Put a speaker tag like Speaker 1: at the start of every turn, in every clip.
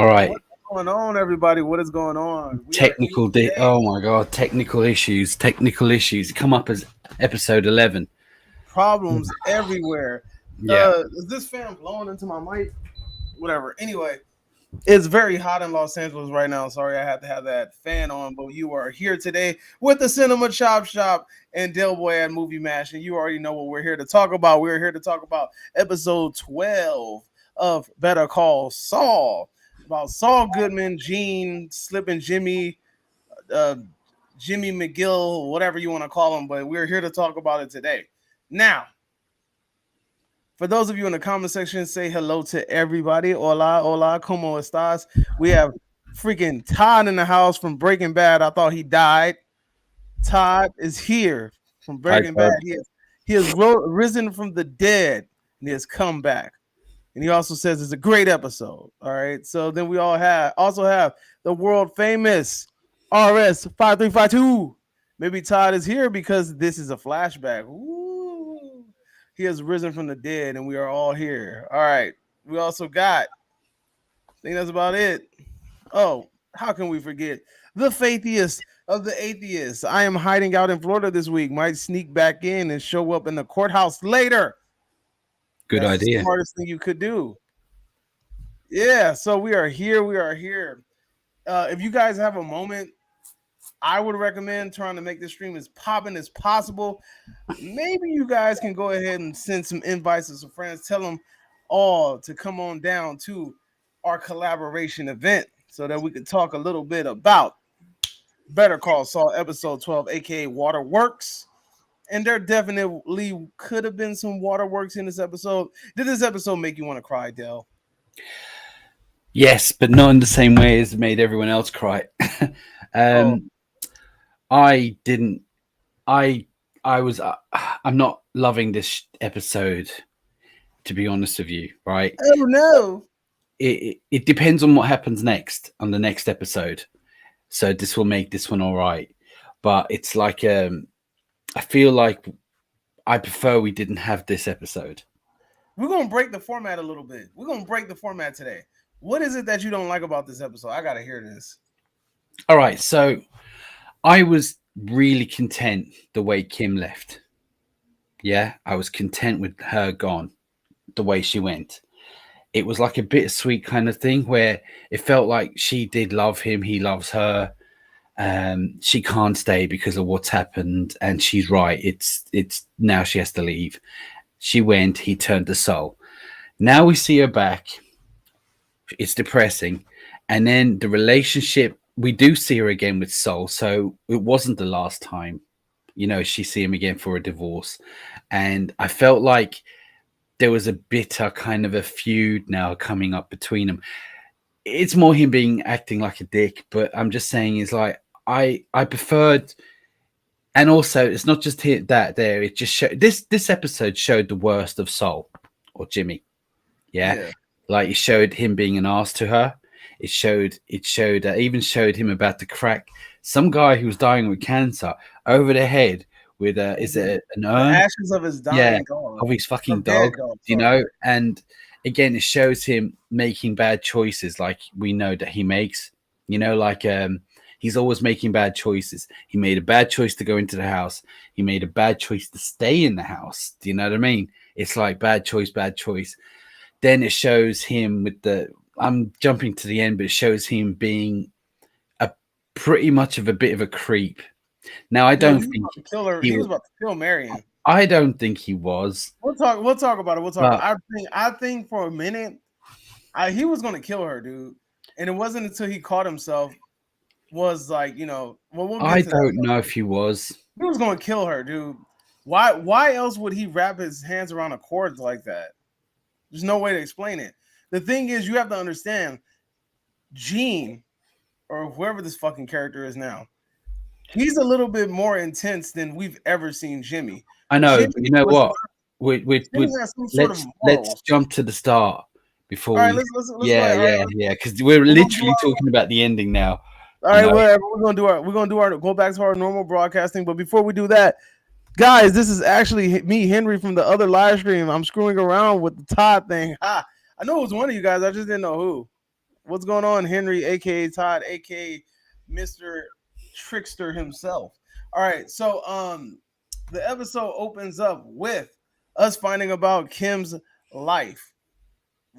Speaker 1: All right.
Speaker 2: What's going on, everybody? What is going on? We are here today.
Speaker 1: Oh my god, technical issues. Technical issues come up as episode 11.
Speaker 2: Problems everywhere.
Speaker 1: Yeah.
Speaker 2: Is this fan blowing into my mic? Whatever. Anyway, it's very hot in Los Angeles right now. Sorry, I had to have that fan on, but you are here today with the Cinema Chop Shop and Del Boy at Movie Mash, and you already know what we're here to talk about. We're here to talk about episode 12 of Better Call Saul, about Saul Goodman, Gene, Slippin' Jimmy, uh, Jimmy McGill, whatever you want to call him, but we're here to talk about it today. Now, for those of you in the comment section, say hello to everybody. Hola, hola, como estas? We have freaking Todd in the house from Breaking Bad. I thought he died. Todd is here from
Speaker 1: Hi,
Speaker 2: Breaking Bad.
Speaker 1: Todd.
Speaker 2: He has risen from the dead and he has come back. And he also says it's a great episode. All right. So then we also have the world famous RS 5352. Maybe Todd is here because this is a flashback. Ooh. He has risen from the dead, and we are all here. All right. We also got, I think that's about it. Oh, how can we forget the faithiest of the atheists? I am hiding out in Florida this week. Might sneak back in and show up in the courthouse later.
Speaker 1: Good
Speaker 2: That's the
Speaker 1: idea.
Speaker 2: smartest thing you could do. Yeah, so we are here. We are here. If you guys have a moment, I would recommend trying to make this stream as popping as possible. Maybe you guys can go ahead and send some invites to some friends. Tell them all to come on down to our collaboration event so that we can talk a little bit about Better Call Saul episode 12, aka Waterworks. And there definitely could have been some waterworks in this episode. Did this episode make you want to cry, Dell?
Speaker 1: Yes, but not in the same way as it made everyone else cry.
Speaker 2: Oh,
Speaker 1: I didn't. I I was. I'm not loving this episode, to be honest with you. Right?
Speaker 2: oh no.
Speaker 1: It depends on what happens next on the next episode. So this will make this one all right. But it's like I feel like I prefer we didn't have this episode.
Speaker 2: We're going to break the format a little bit. We're going to break the format today. What is it that you don't like about this episode? I got to hear this.
Speaker 1: All right, so I was really content the way Kim left. Yeah, I was content with her gone, the way she went. It was like a bittersweet kind of thing where it felt like she did love him, he loves her. She can't stay because of what's happened, and she's right. It's now she has to leave. She went, he turned to Saul. Now we see her back. It's depressing. And then the relationship, we do see her again with Saul. So it wasn't the last time, she see him again for a divorce. And I felt like there was a bitter kind of a feud now coming up between them. It's more him being acting like a dick, but I'm just saying is like I preferred, and also it's not just that there. It just showed this episode showed the worst of Saul or Jimmy. Yeah. Like it showed him being an ass to her. It showed even showed him about to crack some guy who was dying with cancer over the head with is it an urn?
Speaker 2: The ashes of his dying dog.
Speaker 1: Of his fucking
Speaker 2: dead
Speaker 1: dog, and again it shows him making bad choices like we know that he makes, like he's always making bad choices. He made a bad choice to go into the house. He made a bad choice to stay in the house. Do you know what I mean? It's like bad choice, bad choice. Then it shows him with I'm jumping to the end, but it shows him being a pretty much of a bit of a creep. Now I don't think
Speaker 2: he was about to kill Marion.
Speaker 1: I don't think he was.
Speaker 2: We'll talk about it. I think for a minute, he was gonna kill her, dude. And it wasn't until he caught himself was like,
Speaker 1: I don't know if he was.
Speaker 2: He was gonna kill her, dude. Why else would he wrap his hands around a cord like that? There's no way to explain it. The thing is, you have to understand, Gene, or whoever this fucking character is now, he's a little bit more intense than we've ever seen Jimmy.
Speaker 1: I know,
Speaker 2: Jimmy
Speaker 1: but you know what? Let's jump to the start before let's because we're literally talking about the ending now.
Speaker 2: All right, whatever. We're gonna go back to our normal broadcasting. But before we do that, guys, this is actually me, Henry, from the other live stream. I'm screwing around with the Todd thing. I know it was one of you guys. I just didn't know who. What's going on, Henry, aka Todd, aka Mr. Trickster himself? All right, so the episode opens up with us finding about Kim's life.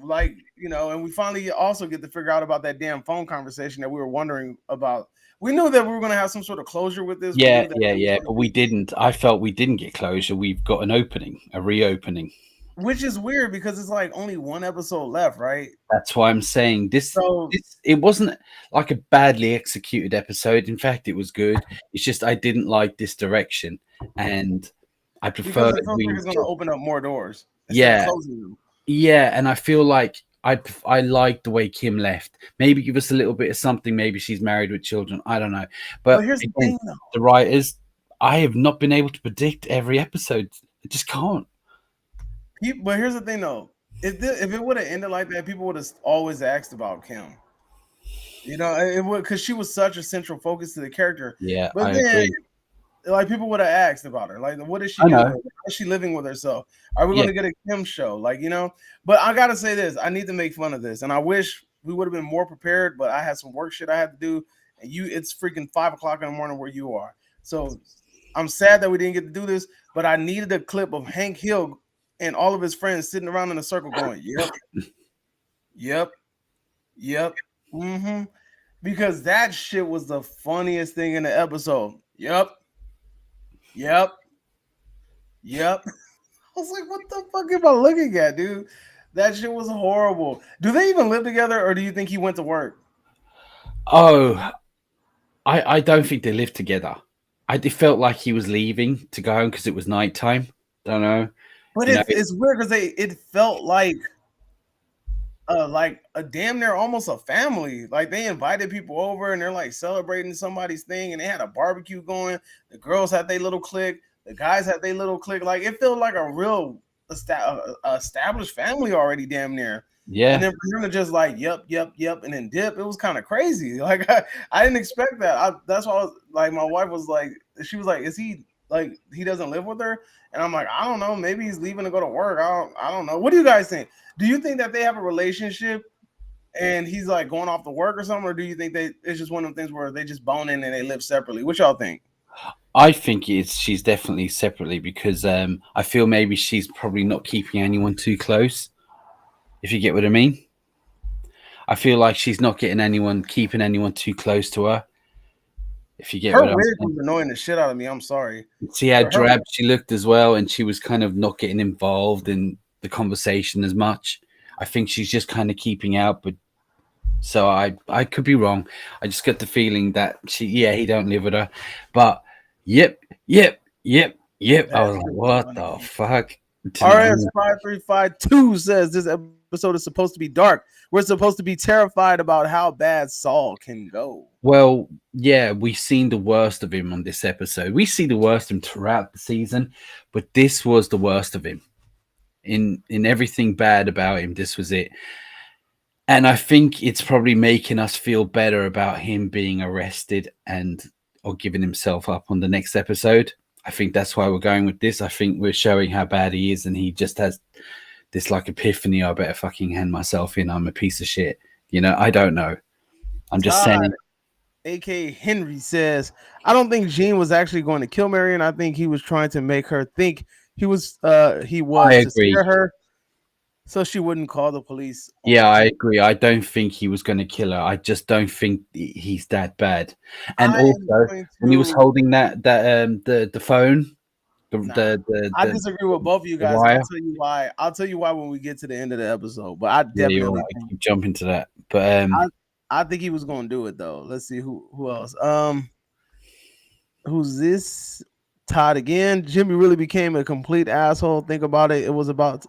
Speaker 2: Like, and we finally also get to figure out about that damn phone conversation that we were wondering about. We knew that we were gonna have some sort of closure with this. We
Speaker 1: Yeah,
Speaker 2: knew that
Speaker 1: yeah,
Speaker 2: it was
Speaker 1: yeah.
Speaker 2: gonna
Speaker 1: But we
Speaker 2: be,
Speaker 1: didn't. I felt we didn't get closure. We've got an opening, a reopening.
Speaker 2: which is weird because it's like only one episode left, right?
Speaker 1: That's why I'm saying this.
Speaker 2: So
Speaker 1: It wasn't like a badly executed episode. In fact, it was good. It's just I didn't like this direction, and I
Speaker 2: because
Speaker 1: prefer
Speaker 2: it feels like
Speaker 1: we.
Speaker 2: it's gonna open up more doors instead of
Speaker 1: Yeah,
Speaker 2: closing them.
Speaker 1: yeah, and I feel like I like the way Kim left. Maybe give us a little bit of something. Maybe she's married with children. I don't know.
Speaker 2: But
Speaker 1: But
Speaker 2: here's the
Speaker 1: again,
Speaker 2: thing, though.
Speaker 1: the writers, I have not been able to predict every episode. I just can't.
Speaker 2: But here's the thing, though. If it would have ended like that, people would have always asked about Kim. It would, because she was such a central focus to the character.
Speaker 1: Yeah,
Speaker 2: But
Speaker 1: I
Speaker 2: then,
Speaker 1: agree.
Speaker 2: like, people would have asked about her. Like, what is she
Speaker 1: I
Speaker 2: doing?
Speaker 1: know.
Speaker 2: How is she living with herself? Are we
Speaker 1: Yeah,
Speaker 2: going to get a Kim show? But I gotta say this. I need to make fun of this, and I wish we would have been more prepared. But I had some work shit I had to do, and it's freaking 5 o'clock in the morning where you are. So I'm sad that we didn't get to do this. But I needed a clip of Hank Hill and all of his friends sitting around in a circle going, "Yep, yep, yep, mm-hmm." Because that shit was the funniest thing in the episode. Yep, yep, yep. I was like, what the fuck am I looking at, dude? That shit was horrible. Do they even live together, or do you think he went to work?
Speaker 1: Oh, I don't think they lived together. It felt like he was leaving to go home because it was nighttime. Don't know.
Speaker 2: But
Speaker 1: You know,
Speaker 2: it's weird because it felt like a damn near almost a family. Like they invited people over and they're like celebrating somebody's thing, and they had a barbecue going. The girls had their little clique, the guys had their little clique. Like it felt like a real established family already, damn near. And
Speaker 1: yeah,
Speaker 2: then for him to just like yep, yep, yep, and then dip, it was kind of crazy. Like I didn't expect that. That's why I was like, my wife was like, she was like, is he like he doesn't live with her? And I'm like, I don't know. Maybe he's leaving to go to work. I don't know. What do you guys think? Do you think that they have a relationship and he's like going off to work or something, or do you think it's just one of the things where they just bone in and they live separately? What y'all think?
Speaker 1: I think she's definitely separately because I feel maybe she's probably not keeping anyone too close. If you get what I mean, I feel like she's not keeping anyone too close to her. If you get
Speaker 2: Her
Speaker 1: what I'm
Speaker 2: wig
Speaker 1: saying.
Speaker 2: was annoying the shit out of me. I'm sorry.
Speaker 1: See how
Speaker 2: But her
Speaker 1: drab she looked as well, and she was kind of not getting involved in the conversation as much. I think she's just kind of keeping out, but so I could be wrong. I just get the feeling that he don't live with her. But yep, yep, yep, yep. I
Speaker 2: that
Speaker 1: was like,
Speaker 2: shit was
Speaker 1: what the
Speaker 2: funny.
Speaker 1: fuck? Didn't
Speaker 2: RS5352 says this episode is supposed to be dark. We're supposed to be terrified about how bad Saul can go.
Speaker 1: Well, yeah, we've seen the worst of him on this episode. We see the worst of him throughout the season, but this was the worst of him. In everything bad about him, this was it. And I think it's probably making us feel better about him being arrested or giving himself up on the next episode. I think that's why we're going with this. I think we're showing how bad he is, and he just has this like epiphany. I better fucking hand myself in. I'm a piece of shit. I don't know. I'm just
Speaker 2: Todd,
Speaker 1: saying.
Speaker 2: aka Henry, says, I don't think Gene was actually going to kill Marion. I think he was trying to make her think he was
Speaker 1: I
Speaker 2: to
Speaker 1: agree.
Speaker 2: scare her so she wouldn't call the police on
Speaker 1: Yeah, I
Speaker 2: Gene.
Speaker 1: agree. I don't think he was going to kill her. I just don't think he's that bad. And
Speaker 2: I am
Speaker 1: also,
Speaker 2: going
Speaker 1: when he was
Speaker 2: to
Speaker 1: holding the phone,
Speaker 2: nah. I disagree with both of you
Speaker 1: the
Speaker 2: guys, and I'll
Speaker 1: wire.
Speaker 2: tell you why. I'll tell you why when we get to the end of the episode. But I
Speaker 1: Yeah, you're
Speaker 2: definitely
Speaker 1: right.
Speaker 2: think
Speaker 1: Keep jumping to that, but
Speaker 2: I think he was going to do it though. Let's see who else. Who's this? Todd again. Jimmy really became a complete asshole. Think about it. He was about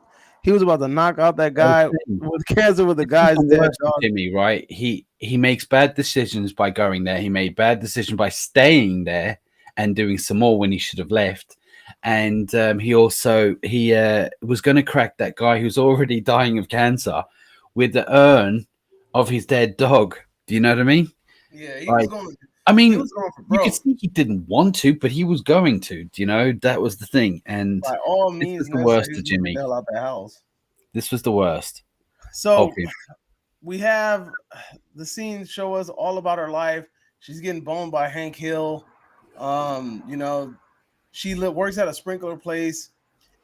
Speaker 2: to knock out that guy with cancer with the guy's
Speaker 1: the
Speaker 2: dead
Speaker 1: worst with
Speaker 2: dog.
Speaker 1: Jimmy, right? He makes bad decisions by going there. He made bad decisions by staying there and doing some more when he should have left. And he also was going to crack that guy who's already dying of cancer with the urn of his dead dog. Do you know what I mean?
Speaker 2: Yeah,
Speaker 1: Like, I
Speaker 2: he
Speaker 1: mean,
Speaker 2: was going for
Speaker 1: you
Speaker 2: broke.
Speaker 1: could see he didn't want to, but he was going to. Do you know? That was the thing. And
Speaker 2: By all
Speaker 1: this
Speaker 2: means
Speaker 1: was the
Speaker 2: necessary,
Speaker 1: worst
Speaker 2: he
Speaker 1: of
Speaker 2: was getting the
Speaker 1: Jimmy.
Speaker 2: hell out the house.
Speaker 1: This was the worst of
Speaker 2: So
Speaker 1: him.
Speaker 2: we have the scenes show us all about her life. She's getting boned by Hank Hill. You know, she works at a sprinkler place.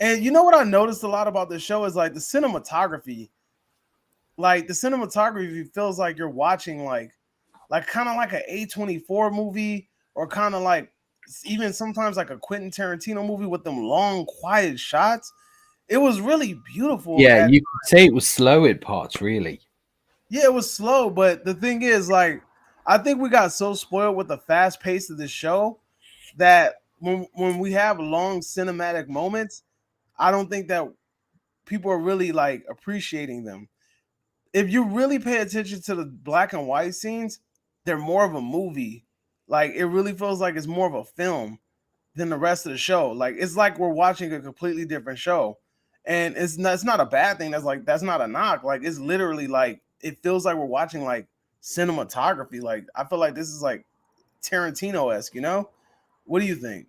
Speaker 2: And you know what I noticed a lot about this show is like the cinematography. Like the cinematography feels like you're watching like kind of like an A24 movie, or kind of like even sometimes like a Quentin Tarantino movie with them long quiet shots. It was really beautiful
Speaker 1: Yeah,
Speaker 2: at
Speaker 1: you could say it was slow at parts, really.
Speaker 2: yeah, it was slow, but the thing is, like, I think we got so spoiled with the fast pace of the show that when we have long cinematic moments, I don't think that people are really like appreciating them. If you really pay attention to the black and white scenes, they're more of a movie. Like it really feels like it's more of a film than the rest of the show. Like it's like we're watching a completely different show. And it's not a bad thing. That's not a knock. Like it's literally like it feels like we're watching like cinematography. Like I feel like this is like Tarantino-esque, you know? What do you think?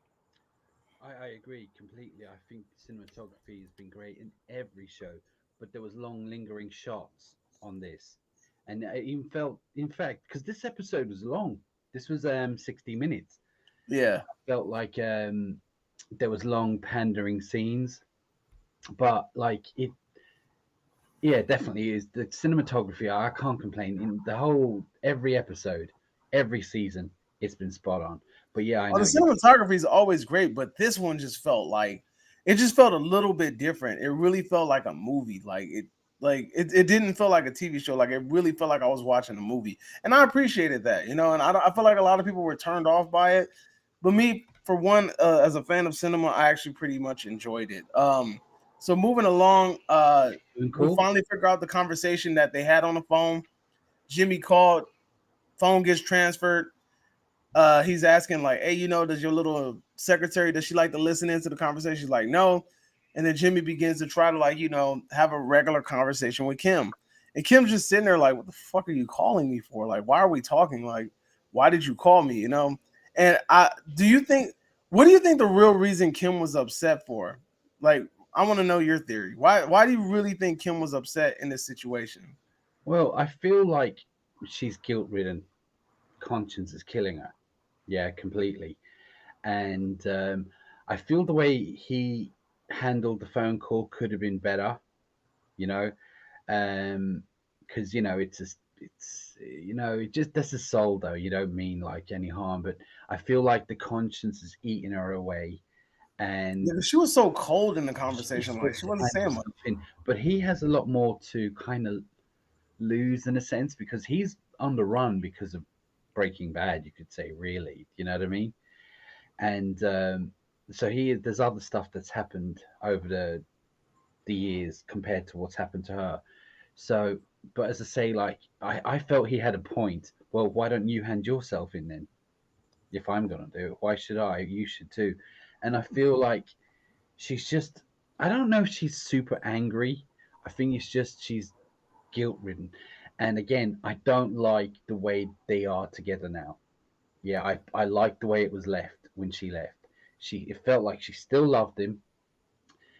Speaker 1: I agree completely. I think cinematography has been great in every show, but there was long lingering shots on this, and it even felt, in fact, because this episode was long. This was 60 minutes.
Speaker 2: Yeah.
Speaker 1: Felt like there was long pandering scenes, but like it, yeah, definitely is the cinematography. I can't complain. In the whole every episode, every season, it's been spot on. But yeah, I
Speaker 2: Oh, the
Speaker 1: know you.
Speaker 2: cinematography is always great, but this one just felt like it just felt a little bit different. It really felt like a movie. It didn't feel like a TV show. Like it really felt like I was watching a movie. And I appreciated that, you know, and I feel like a lot of people were turned off by it. But me, for one, as a fan of cinema, I actually pretty much enjoyed it. So moving along,
Speaker 1: Doing
Speaker 2: we
Speaker 1: cool.
Speaker 2: finally figure out the conversation that they had on the phone. Jimmy called, phone gets transferred. He's asking like, "Hey, you know, does your little secretary, does she like to listen into the conversation?" She's like, "No." And then Jimmy begins to try to like, you know, have a regular conversation with Kim. And Kim's just sitting there like, "What the fuck are you calling me for? Like, why are we talking? Like, why did you call me? You know?" And I do you think what do you think the real reason Kim was upset for? Like, I want to know your theory. Why do you really think Kim was upset in this situation?
Speaker 1: Well, I feel like she's guilt ridden. Conscience is killing her. Yeah, completely. And I feel the way he handled the phone call could have been better, you know, because it's just it just that's a soul though. You don't mean like any harm, but I feel like the conscience is eating her away, and
Speaker 2: Yeah, she was so cold in the
Speaker 1: she's
Speaker 2: conversation, like
Speaker 1: just
Speaker 2: she wasn't
Speaker 1: kind of
Speaker 2: saying much.
Speaker 1: something. But he has a lot more to kind of lose in a sense because he's on the run because of Breaking Bad. You could say, really, you know what I mean? And so there's other stuff that's happened over the years compared to what's happened to her. So, but as I say, like I felt he had a point. Well, why don't you hand yourself in then? If I'm gonna do it, why should I? You should too. And I feel like she's just, I don't know if she's super angry. I think it's just she's guilt ridden. And again, I don't like the way they are together now. Yeah, I liked the way it was left when she left. It felt like she still loved him.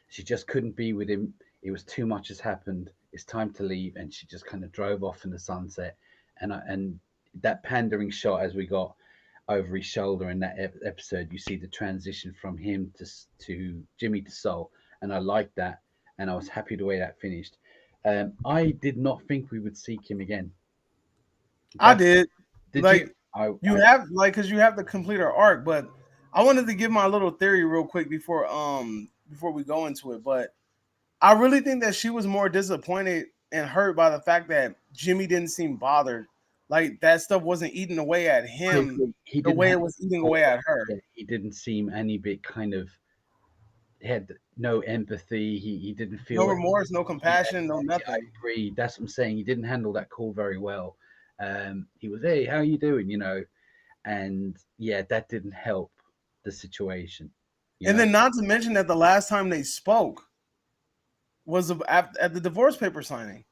Speaker 1: She just couldn't be with him. It was too much has happened. It's time to leave, and she just kind of drove off in the sunset. And that pandering shot as we got over his shoulder in that episode, you see the transition from him to Jimmy to Saul, and I liked that, and I was happy the way that finished. I did not think we would see Kim again.
Speaker 2: I
Speaker 1: That's
Speaker 2: did.
Speaker 1: did you?
Speaker 2: Like you
Speaker 1: I
Speaker 2: have like because you have to complete her arc, but I wanted to give my little theory real quick before we go into it. But I really think that she was more disappointed and hurt by the fact that Jimmy didn't seem bothered. Like that stuff wasn't eating away at
Speaker 1: I
Speaker 2: him
Speaker 1: agree. He
Speaker 2: the
Speaker 1: didn't
Speaker 2: way
Speaker 1: have
Speaker 2: it was eating
Speaker 1: the
Speaker 2: away at her.
Speaker 1: yeah, he didn't seem any bit kind of, he had no empathy. He didn't
Speaker 2: No
Speaker 1: feel.
Speaker 2: remorse, no
Speaker 1: Yeah,
Speaker 2: compassion, no
Speaker 1: I
Speaker 2: nothing.
Speaker 1: agree. That's what I'm saying. He didn't handle that call very well. He was, hey, how you doing? And yeah, that didn't help the situation. You
Speaker 2: And
Speaker 1: know,
Speaker 2: then not to mention that the last time they spoke was at the divorce paper signing,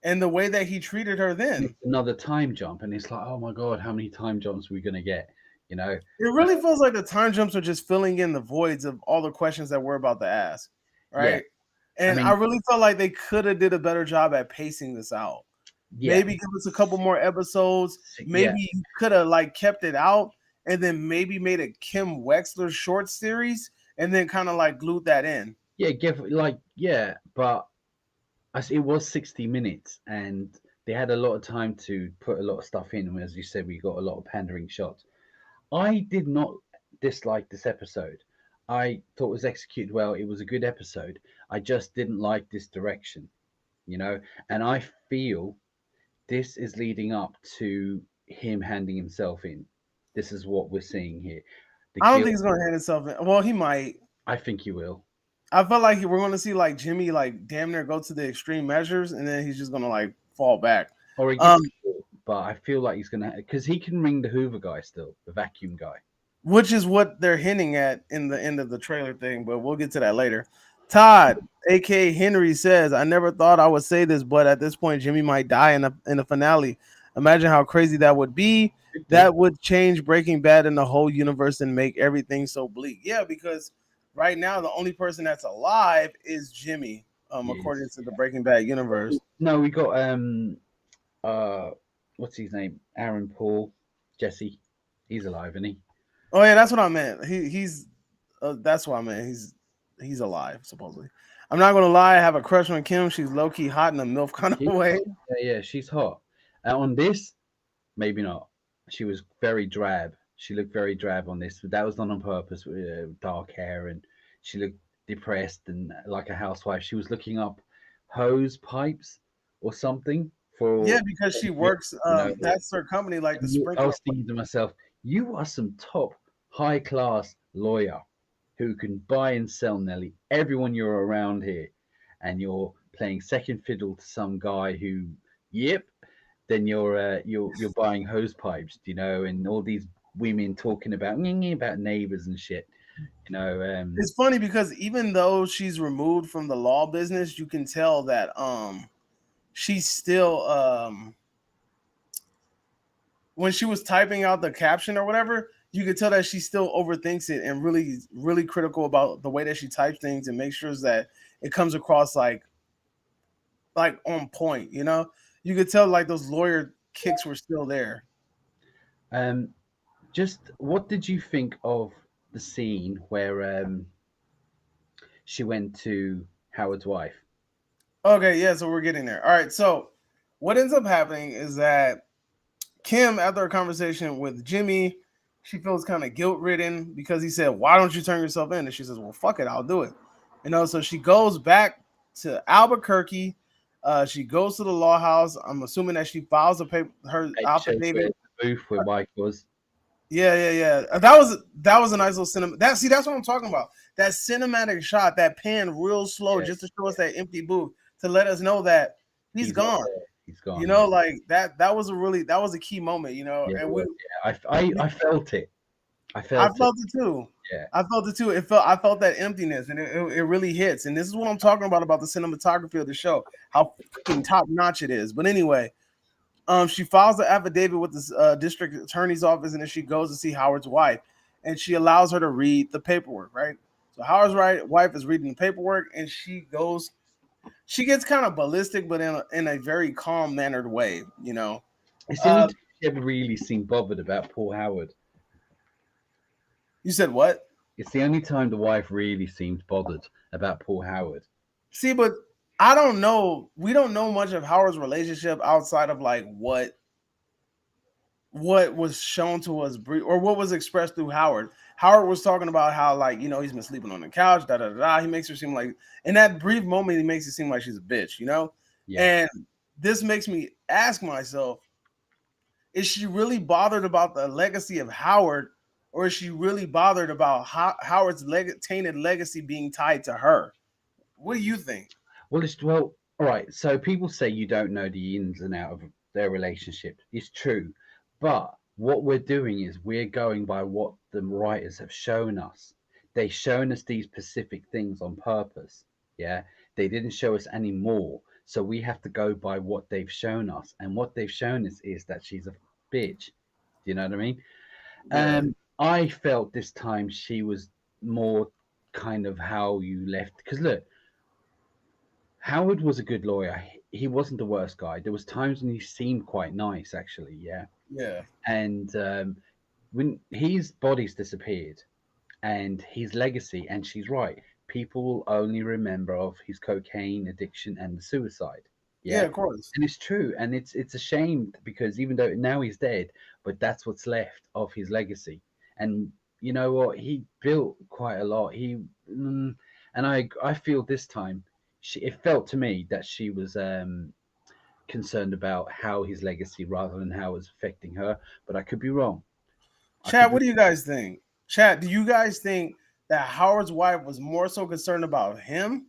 Speaker 2: and the way that he treated her then.
Speaker 1: it's another time jump, and it's like, oh my god, how many time jumps are we gonna get? You know,
Speaker 2: It really feels like the time jumps are just filling in the voids of all the questions that we're about to ask,
Speaker 1: yeah.
Speaker 2: right?
Speaker 1: I
Speaker 2: And I
Speaker 1: mean,
Speaker 2: really felt like they could have did a better job at pacing this out.
Speaker 1: Yeah,
Speaker 2: maybe give us a couple more episodes.
Speaker 1: yeah,
Speaker 2: Maybe you could have like kept it out and then maybe made a Kim Wexler short series and then kind of like glued that in.
Speaker 1: yeah. Give like yeah, but it was 60 minutes, and they had a lot of time to put a lot of stuff in. And as you said, we got a lot of pandering shots. I did not dislike this episode. I thought it was executed well. It was a good episode. I just didn't like this direction, you know. And I feel this is leading up to him handing himself in. This is what we're seeing here. The
Speaker 2: I don't
Speaker 1: guilt.
Speaker 2: think he's gonna hand himself in. Well, he might.
Speaker 1: I think he will,
Speaker 2: I felt like we're gonna see like Jimmy like damn near go to the extreme measures and then he's just gonna like fall back.
Speaker 1: or he
Speaker 2: Um,
Speaker 1: gets. But I feel like he's gonna because he can ring the Hoover guy still, the vacuum guy.
Speaker 2: which is what they're hinting at in the end of the trailer thing, but we'll get to that later. Todd, aka Henry, says, "I never thought I would say this, but at this point, Jimmy might die in the finale. Imagine how crazy that would be.
Speaker 1: Could do.
Speaker 2: That would change Breaking Bad and the whole universe and make everything so bleak." Yeah, because right now the only person that's alive is Jimmy, according
Speaker 1: Yes.
Speaker 2: to the Breaking Bad universe.
Speaker 1: No, we got uh what's his name? Aaron Paul, Jesse. He's alive, isn't he?
Speaker 2: Oh yeah, that's what I meant. He's that's what I meant. He's alive supposedly. I'm not gonna lie. I have a crush on Kim. She's low key hot in a milf kind of
Speaker 1: Yeah,
Speaker 2: way.
Speaker 1: yeah, she's hot. On this, maybe not. She was very drab. She looked very drab on this, but that was not on purpose. With dark hair, and she looked depressed and like a housewife. She was looking up hose pipes or something
Speaker 2: Yeah,
Speaker 1: for,
Speaker 2: because she
Speaker 1: you
Speaker 2: works.
Speaker 1: know.
Speaker 2: That's her company, like the
Speaker 1: I
Speaker 2: sprinkler.
Speaker 1: was thinking to myself, you are some top high class lawyer who can buy and sell nearly everyone you're around here, and you're playing second fiddle to some guy who, yep, then you're buying hose pipes, and all these women talking about neighbors and shit, you know.
Speaker 2: It's funny because even though she's removed from the law business, you can tell that she's still when she was typing out the caption or whatever, you could tell that she still overthinks it and really, really critical about the way that she types things and makes sure that it comes across like on point. You could tell like those lawyer kicks were still there.
Speaker 1: Um, just what did you think of the scene where she went to Howard's wife?
Speaker 2: Okay, yeah, so we're getting there. All right, so what ends up happening is that Kim, after a conversation with Jimmy, she feels kind of guilt ridden because he said, "Why don't you turn yourself in?" And she says, "Well, fuck it, I'll do it." So she goes back to Albuquerque. She goes to the law house. I'm assuming that she files her
Speaker 1: It shows where
Speaker 2: affidavit.
Speaker 1: the booth where Mike was.
Speaker 2: Yeah, yeah, yeah. That was a nice little cinema. That's what I'm talking about. That cinematic shot, that pan real slow, just to
Speaker 1: Yes,
Speaker 2: show us that empty booth to let us know that he's
Speaker 1: he's not
Speaker 2: gone.
Speaker 1: there. He's gone. Yeah,
Speaker 2: Like that was a key moment.
Speaker 1: yeah, it
Speaker 2: And
Speaker 1: was. Yeah, I felt it. I
Speaker 2: I
Speaker 1: felt it.
Speaker 2: felt it too.
Speaker 1: Yeah.
Speaker 2: I felt it too. I felt that emptiness, and it really hits. And this is what I'm talking about the cinematography of the show, how fucking top notch it is. But anyway, she files the affidavit with the district attorney's office, and then she goes to see Howard's wife, and she allows her to read the paperwork. Right. So Howard's wife is reading the paperwork, and she goes. She gets kind of ballistic, but in a very calm mannered way.
Speaker 1: It's the only
Speaker 2: Uh,
Speaker 1: time she ever really seemed bothered about Paul Howard.
Speaker 2: you said what?
Speaker 1: It's the only time the wife really seemed bothered about Paul Howard.
Speaker 2: See, but I don't know. We don't know much of Howard's relationship outside of like what was shown to us or what was expressed through Howard. Howard was talking about how like he's been sleeping on the couch, da da da. He makes her seem like in that brief moment he makes it seem like she's a bitch.
Speaker 1: Yeah.
Speaker 2: And this makes me ask myself: is she really bothered about the legacy of Howard, or is she really bothered about Howard's tainted legacy being tied to her? What do you think?
Speaker 1: Well, all right. So people say you don't know the ins and out of their relationship. It's true, but what we're doing is we're going by what the writers have shown us. They've shown us these specific things on purpose. Yeah, they didn't show us any more, so we have to go by what they've shown us. And what they've shown us is that she's a bitch. Do you know what I mean?
Speaker 2: Yeah.
Speaker 1: I felt this time she was more kind of how you left. Because look, Howard was a good lawyer. he wasn't the worst guy. There was times when he seemed quite nice, actually. Yeah,
Speaker 2: Yeah.
Speaker 1: and when his body's disappeared and his legacy, and she's right, people will only remember of his cocaine addiction and the suicide.
Speaker 2: Yeah,
Speaker 1: Yeah,
Speaker 2: of course.
Speaker 1: and it's true, and it's a shame because even though now he's dead, but that's what's left of his legacy. And you know what? He built quite a lot. And I feel this time, it felt to me that she was concerned about how his legacy rather than how it was affecting her. But I could be wrong. I could
Speaker 2: Chad,
Speaker 1: be
Speaker 2: what do you guys think? Chad, do you guys think that Howard's wife was more so concerned about him,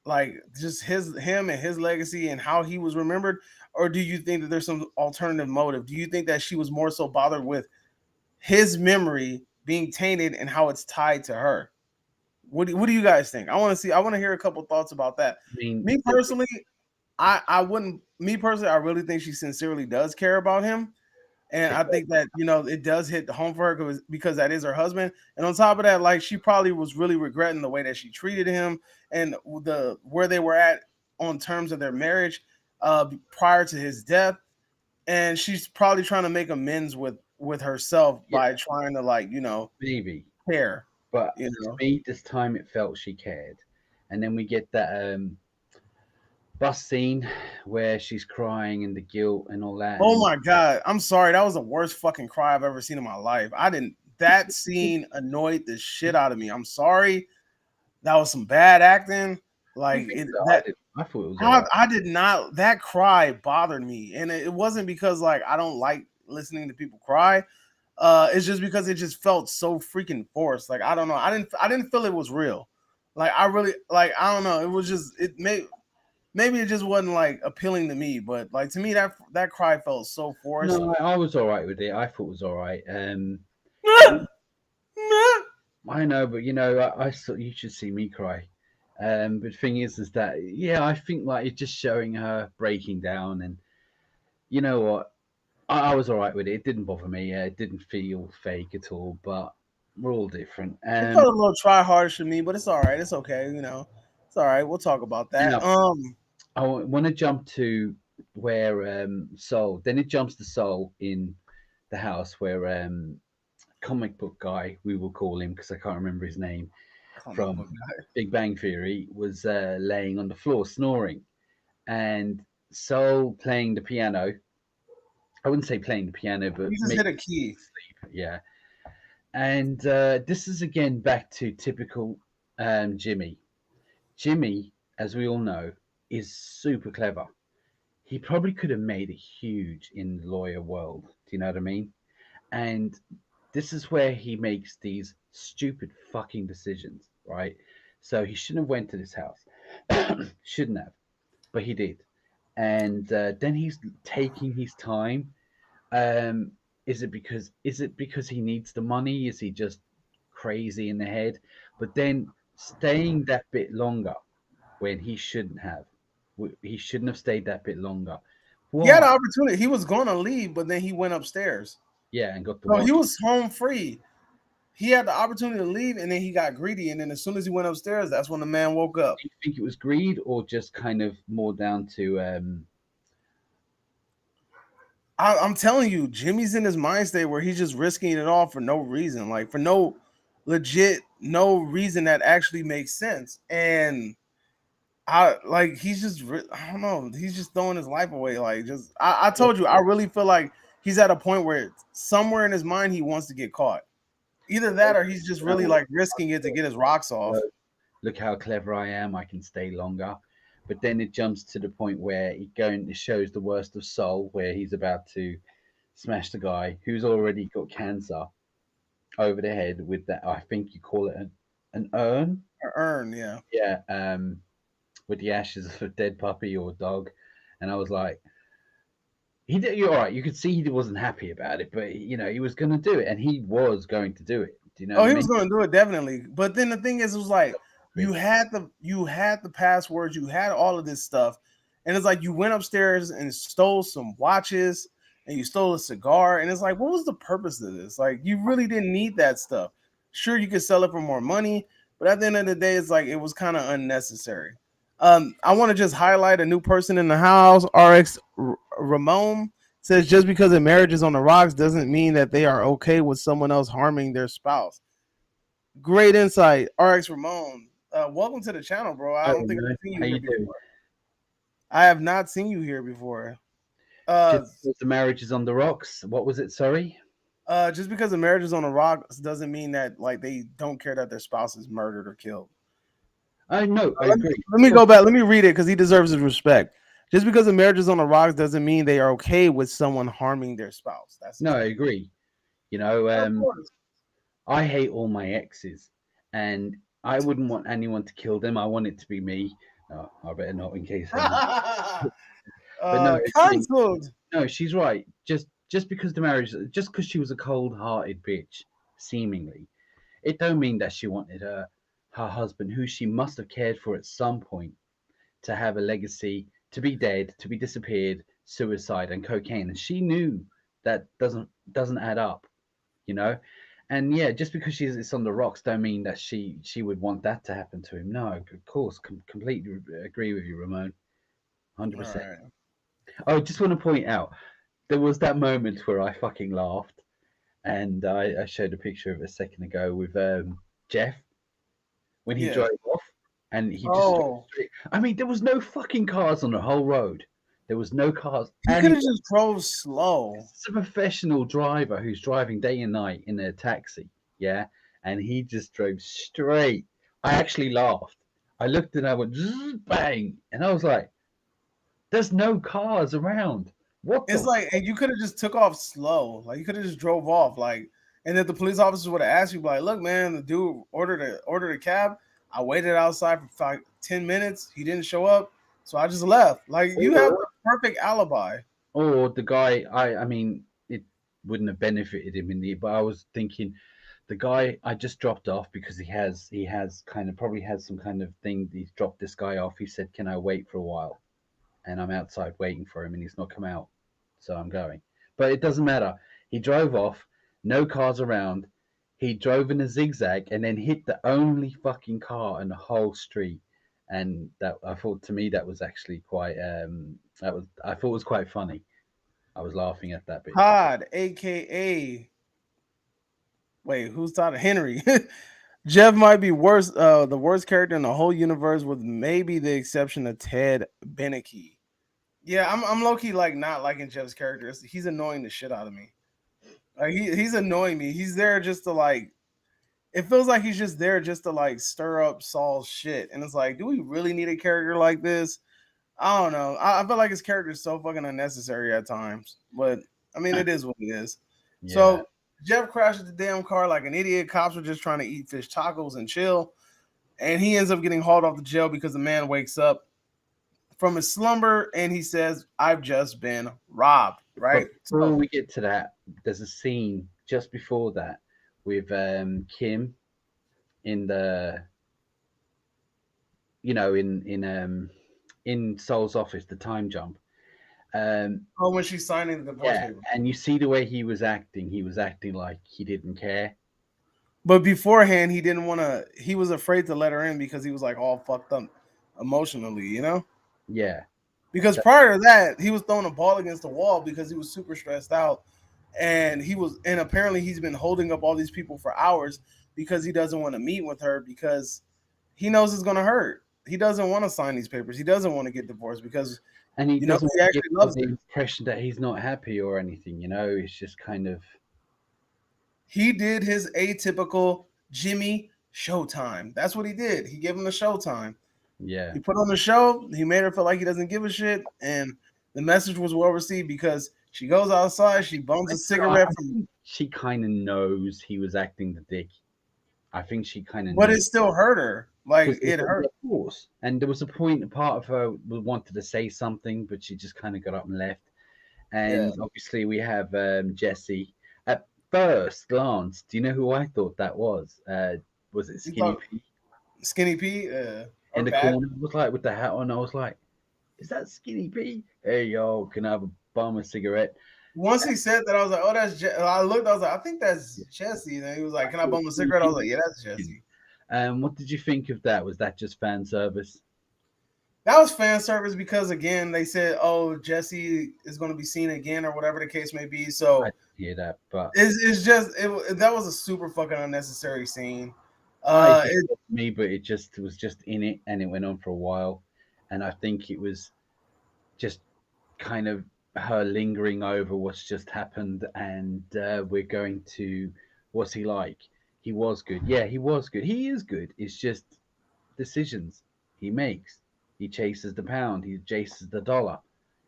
Speaker 2: like just him and his legacy and how he was remembered, or do you think that there's some alternative motive? Do you think that she was more so bothered with his memory being tainted and how it's tied to her? What do you guys think? I want to see. I want to hear a couple thoughts about that.
Speaker 1: I mean,
Speaker 2: Me personally, I wouldn't. Me personally, I really think she sincerely does care about him. And I think that it does hit home for her because that is her husband. And on top of that, like she probably was really regretting the way that she treated him and the where they were at on terms of their marriage prior to his death. And she's probably trying to make amends with herself
Speaker 1: yeah,
Speaker 2: by trying to
Speaker 1: maybe.
Speaker 2: care.
Speaker 1: But
Speaker 2: You
Speaker 1: to
Speaker 2: know.
Speaker 1: me, this time it felt she cared. And then we get that bus scene where she's crying and the guilt and all that.
Speaker 2: Oh
Speaker 1: And
Speaker 2: my god, I'm sorry. That was the worst fucking cry I've ever seen in my life. I didn't. That scene annoyed the shit out of me. I'm sorry. That was some bad acting.
Speaker 1: you
Speaker 2: Like
Speaker 1: think
Speaker 2: it
Speaker 1: so? I
Speaker 2: that
Speaker 1: did. I thought it was all
Speaker 2: I,
Speaker 1: right.
Speaker 2: I did not that cry bothered me. And it wasn't because like I don't like listening to people cry. It's just because it just felt so freaking forced. Like I don't know. I didn't feel it was real. Like I really like I don't know. It was just it may maybe it just wasn't like appealing to me, but like to me that cry felt so forced.
Speaker 1: No, I was all right with it. I thought it was all right. I know, but I thought you should see me cry. But the thing is that yeah, I think like it's just showing her breaking down, and you know what, I was all right with it. It didn't bother me. It didn't feel fake at all. But we're all different.
Speaker 2: It felt a little try hardish to me, but it's all right. It's okay. It's all right. We'll talk about that.
Speaker 1: Now I want to jump to where Saul. Then it jumps to Saul in the house where comic book guy, we will call him because I can't remember his name,
Speaker 2: Comic
Speaker 1: from
Speaker 2: book guy.
Speaker 1: Big Bang Theory, was laying on the floor snoring, and Saul playing the piano. I wouldn't say playing the piano, but
Speaker 2: He just
Speaker 1: maybe
Speaker 2: hit a key.
Speaker 1: sleep. Yeah, and this is again back to typical Jimmy. Jimmy, as we all know, is super clever. He probably could have made it huge in the lawyer world. Do you know what I mean? And this is where he makes these stupid fucking decisions, right? So he shouldn't have went to this house. Shouldn't have, but he did. And then he's taking his time. Um, is it because he needs the money? Is he just crazy in the head? But then staying that bit longer when he shouldn't have. He shouldn't have stayed that bit longer.
Speaker 2: He had
Speaker 1: Why?
Speaker 2: an opportunity. He was going to leave, but then he went upstairs.
Speaker 1: Yeah, and got the
Speaker 2: So he
Speaker 1: watch.
Speaker 2: was home free. He had the opportunity to leave, and then he got greedy. And then as soon as he went upstairs, that's when the man woke up.
Speaker 1: Do you think it was greed or just kind of more down to
Speaker 2: I'm telling you, Jimmy's in his mind state where he's just risking it all for no reason, like for no legit, no reason that actually makes sense. And I like he's just I don't know, he's just throwing his life away. Like just I told you, I really feel like he's at a point where somewhere in his mind he wants to get caught. Either that or he's just really like risking it to get his rocks off.
Speaker 1: look how clever I am, I can stay longer. But then it jumps to the point where it shows the worst of Soul, where he's about to smash the guy who's already got cancer over the head with that. I think you call it an urn.
Speaker 2: Or earn, yeah.
Speaker 1: Yeah, with the ashes of a dead puppy or dog. And I was like, he did. You're all right. You could see he wasn't happy about it, but he was going to do it, and he was going to do it. Do you know
Speaker 2: Oh,
Speaker 1: what I
Speaker 2: he was
Speaker 1: mean?
Speaker 2: going to do it definitely. But then the thing is, it was like you had the passwords, you had all of this stuff, and it's like you went upstairs and stole some watches and you stole a cigar, and it's like, what was the purpose of this? Like, you really didn't need that stuff. Sure, you could sell it for more money, but at the end of the day, it's like it was kind of unnecessary. I want to just highlight a new person in the house. RX Ramon says just because a marriage is on the rocks doesn't mean that they are okay with someone else harming their spouse. Great insight, RX Ramon. Welcome to the channel, bro. I
Speaker 1: Oh,
Speaker 2: don't think I've
Speaker 1: no.
Speaker 2: seen you
Speaker 1: How
Speaker 2: here
Speaker 1: you doing?
Speaker 2: before. I have not seen you here before.
Speaker 1: Just
Speaker 2: Uh,
Speaker 1: because the marriage is on the rocks. What was it? Sorry.
Speaker 2: just because a marriage is on the rocks doesn't mean that like they don't care that their spouse is murdered or killed.
Speaker 1: Oh no, I
Speaker 2: Let me,
Speaker 1: agree.
Speaker 2: let me go back. Let me read it because he deserves his respect. Just because a marriage is on the rocks doesn't mean they are okay with someone harming their spouse. That's his
Speaker 1: No, I
Speaker 2: point.
Speaker 1: agree. You know,
Speaker 2: Of course.
Speaker 1: I hate all my exes, and I wouldn't want anyone to kill them. I want it to be me. No, I better not, in case someone. But no, I agree.
Speaker 2: Cancelled.
Speaker 1: No, she's right. Just because the marriage, just because she was a cold-hearted bitch, seemingly, it don't mean that she wanted her husband, who she must have cared for at some point, to have a legacy, to be dead, to be disappeared, suicide, and cocaine. And she knew that doesn't add up, you know. And yeah, just because she's it's on the rocks, don't mean that she would want that to happen to him. No, of course, completely agree with you, Ramon, 100%.
Speaker 2: All right.
Speaker 1: I just want to point out there was that moment where I fucking laughed, and I showed a picture of it a second ago with Jeff when he
Speaker 2: Yeah.
Speaker 1: drove off, and he just drove
Speaker 2: Oh,
Speaker 1: straight. I mean, there was no fucking cars on the whole road. There was no cars,
Speaker 2: he
Speaker 1: and
Speaker 2: could have just drove slow.
Speaker 1: it's a professional driver who's driving day and night in a taxi, yeah, and he just drove straight. I actually laughed. I looked and I went "Zzz, bang, and I was like, "There's no cars around. What
Speaker 2: It's
Speaker 1: the
Speaker 2: like, and you could have just took off slow. Like you could have just drove off. Like, and if the police officers would have asked you, like, look, man, the dude ordered a cab. I waited outside for 10 minutes. He didn't show up, so I just left. Like you have
Speaker 1: or
Speaker 2: the perfect alibi.
Speaker 1: the guy I mean it wouldn't have benefited him in the but I was thinking the guy I just dropped off because he has kind of probably has some kind of thing he's dropped this guy off. He said, "Can I wait for a while?" And I'm outside waiting for him and he's not come out. So I'm going. But it doesn't matter. He drove off, no cars around. He drove in a zigzag and then hit the only fucking car in the whole street. And that I thought to me that was actually quite that was I thought was quite funny. I was laughing at that bit.
Speaker 2: Todd, aka wait, who's Todd? Henry. Jeff might be the worst character in the whole universe, with maybe the exception of Ted Beneke. Yeah, I'm low key like not liking Jeff's character. He's annoying the shit out of me. Like he's annoying me. He's there just to like. It feels like he's just there just to like stir up Saul's shit, and it's like, do we really need a character like this? I don't know. I feel like his character is so fucking unnecessary at times, but I mean, it is what it is.
Speaker 1: Yeah.
Speaker 2: So Jeff crashes the damn car like an idiot. Cops are just trying to eat fish tacos and chill, and he ends up getting hauled off the jail because the man wakes up from his slumber and he says, "I've just been robbed."
Speaker 1: But
Speaker 2: Right?
Speaker 1: before
Speaker 2: So,
Speaker 1: we get to that, there's a scene just before that with Kim in the in Saul's office, the time jump. Um,
Speaker 2: oh, when she's signing the divorce
Speaker 1: yeah,
Speaker 2: paper.
Speaker 1: and you see the way he was acting. He was acting like he didn't care.
Speaker 2: But beforehand, he didn't want to. He was afraid to let her in because he was like all fucked up emotionally, you know.
Speaker 1: Yeah,
Speaker 2: Because
Speaker 1: that,
Speaker 2: prior to that, he was throwing a ball against the wall because he was super stressed out, and apparently he's been holding up all these people for hours because he doesn't want to meet with her because he knows it's gonna hurt. He doesn't want to sign these papers. He doesn't want to get divorced because
Speaker 1: and he doesn't
Speaker 2: he
Speaker 1: want to give
Speaker 2: actually
Speaker 1: off
Speaker 2: loves
Speaker 1: the
Speaker 2: her.
Speaker 1: impression that he's not happy or anything. It's just kind of
Speaker 2: He did his atypical Jimmy Showtime. That's what he did. He gave him the Showtime.
Speaker 1: yeah.
Speaker 2: He put on the show. He made her feel like he doesn't give a shit, and the message was well received because she goes outside, she bums
Speaker 1: I,
Speaker 2: a
Speaker 1: I
Speaker 2: cigarette from,
Speaker 1: think she kind of knows he was acting the dick. I think she kind of
Speaker 2: but
Speaker 1: knew
Speaker 2: it still hurt her. Like
Speaker 1: because
Speaker 2: it hurt.
Speaker 1: of course, and there was a point, a part of her wanted to say something, but she just kind of got up and left.
Speaker 2: Yeah,
Speaker 1: And obviously, we have Jesse. At first glance, do you know who I thought that was? Was it
Speaker 2: you
Speaker 1: Skinny
Speaker 2: thought
Speaker 1: Pete
Speaker 2: Skinny P
Speaker 1: in
Speaker 2: or
Speaker 1: the
Speaker 2: bad.
Speaker 1: corner? I was like with the hat on. I was like, "Is that Skinny Pete? Hey yo, can I have a bum a cigarette?"
Speaker 2: Once he said that, I was like, "Oh, that's." I looked. I was like, "I think that's
Speaker 1: Yeah,
Speaker 2: Jesse." And he was like,
Speaker 1: I
Speaker 2: "Can I
Speaker 1: thought
Speaker 2: bum a
Speaker 1: Skinny
Speaker 2: cigarette?" I was
Speaker 1: Pete
Speaker 2: like, "Yeah,
Speaker 1: was
Speaker 2: that's
Speaker 1: Skinny.
Speaker 2: Jesse."
Speaker 1: What did you think of that? Was that just fan service?
Speaker 2: That was fan service because again they said, "Oh, Jesse is going to be seen again," or whatever the case may be.
Speaker 1: I
Speaker 2: So
Speaker 1: didn't hear that, but
Speaker 2: it's just that was a super fucking unnecessary scene.
Speaker 1: I think
Speaker 2: It,
Speaker 1: it was me, but it was just in it, and it went on for a while, and I think it was just kind of her lingering over what's just happened, and we're going to what's he like? He was good, yeah, he was good. He is good. It's just decisions he makes. He chases the pound. He chases the dollar.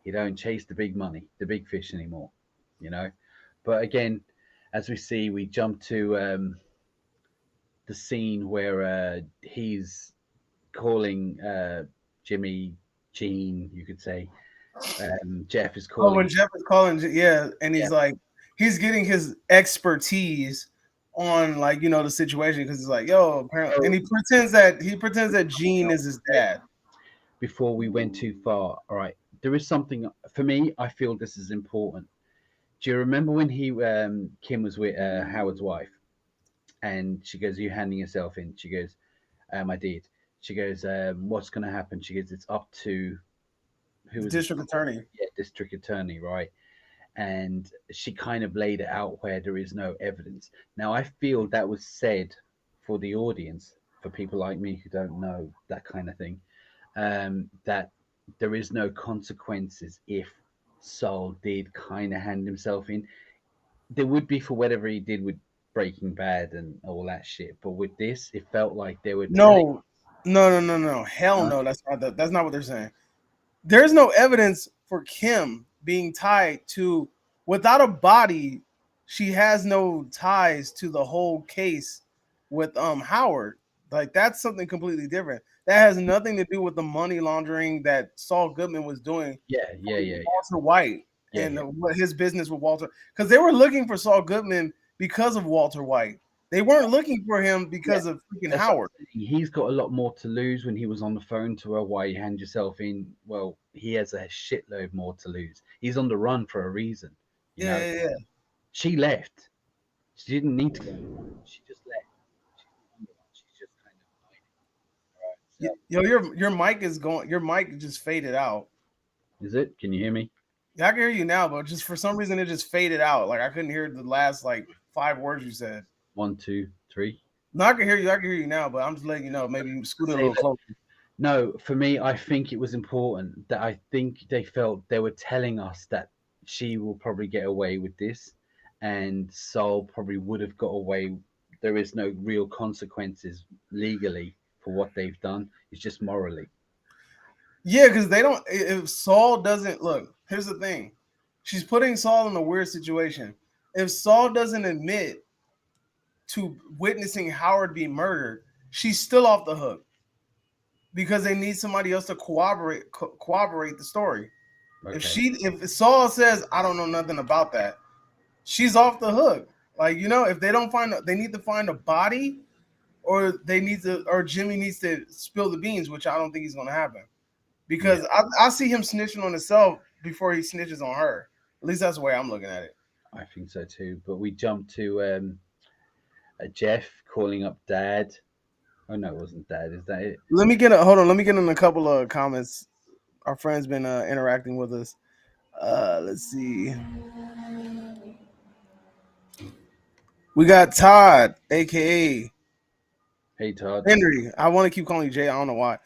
Speaker 1: He don't chase the big money, the big fish anymore. You know. But again, as we see, we jump to the scene where he's calling Jimmy, Gene, you could say. Jeff is
Speaker 2: oh, when
Speaker 1: calling.
Speaker 2: Jeff is calling, yeah, and
Speaker 1: Yeah.
Speaker 2: he's like, he's getting his expertise on like the situation because he's like, yo, apparently, and
Speaker 1: So
Speaker 2: he pretends that Gene is his dad.
Speaker 1: before we went too far, all right, there is something for me. I feel this is important. Do you remember when he Kim was with Howard's wife, and she goes, "Are you handing yourself in?" She goes, "I did." She goes, "What's going to happen?" She goes, "It's up to who
Speaker 2: The
Speaker 1: was it?
Speaker 2: district attorney.
Speaker 1: Yeah, district attorney, right?" And she kind of laid it out where there is no evidence. Now, I feel that was said for the audience, for people like me who don't know that kind of thing, that there is no consequences if Saul did kind of hand himself in. There would be for whatever he did with Breaking Bad and all that shit, but with this, it felt like they were telling.
Speaker 2: No, no. Hell
Speaker 1: Uh,
Speaker 2: no. That's not what they're saying. There's no evidence for Kim being tied to without a body. She has no ties to the whole case with Howard. Like that's something completely different. That has nothing to do with the money laundering that Saul Goodman was doing
Speaker 1: yeah,
Speaker 2: for
Speaker 1: yeah, yeah,
Speaker 2: Walter White
Speaker 1: yeah,
Speaker 2: and
Speaker 1: yeah.
Speaker 2: what his business with Walter, because they were looking for Saul Goodman because of Walter White. They weren't looking for him
Speaker 1: Yeah,
Speaker 2: because of freaking
Speaker 1: that's what
Speaker 2: Howard.
Speaker 1: I'm saying. He's got a lot more to lose when he was on the phone to her. Why you hand yourself in? Well, he has a shitload more to lose. He's on the run for a reason. You
Speaker 2: Yeah,
Speaker 1: know,
Speaker 2: yeah, yeah.
Speaker 1: she left. She didn't need to go. She just left. She's not on the run. She's just kind of hiding. All right.
Speaker 2: Yo, your mic is going. Your mic just faded out.
Speaker 1: So, is it? Can you hear me?
Speaker 2: Yeah, I can hear you now, but just for some reason it just faded out. Like I couldn't hear the last like 5 words you said.
Speaker 1: One, two, three.
Speaker 2: No, I can hear you. I can hear you now, but I'm just letting you know. Maybe you scoot it a
Speaker 1: Say
Speaker 2: little
Speaker 1: that.
Speaker 2: closer.
Speaker 1: No, for me, I think it was important that I think they felt they were telling us that she will probably get away with this, and Saul probably would have got away. There is no real consequences legally for what they've done. It's just morally.
Speaker 2: Yeah, because they don't. If Saul doesn't look, here's the thing: she's putting Saul in a weird situation. If Saul doesn't admit to witnessing Howard be murdered, she's still off the hook because they need somebody else to corroborate the story.
Speaker 1: Okay.
Speaker 2: If Saul says I don't know nothing about that, she's off the hook. Like if they don't find, they need to find a body, or Jimmy needs to spill the beans, which I don't think he's going to happen
Speaker 1: Yeah,
Speaker 2: because I see him snitching on himself before he snitches on her. At least that's the way I'm looking at it.
Speaker 1: I think so too. But we jumped to Jeff calling up Dad. Oh no, it wasn't Dad. Is that it?
Speaker 2: Hold on. Let me get in a couple of comments. Our friends been interacting with us. Let's see. We got Todd, aka
Speaker 1: Hey Todd.
Speaker 2: Henry. I want to keep calling you Jay. I don't know why.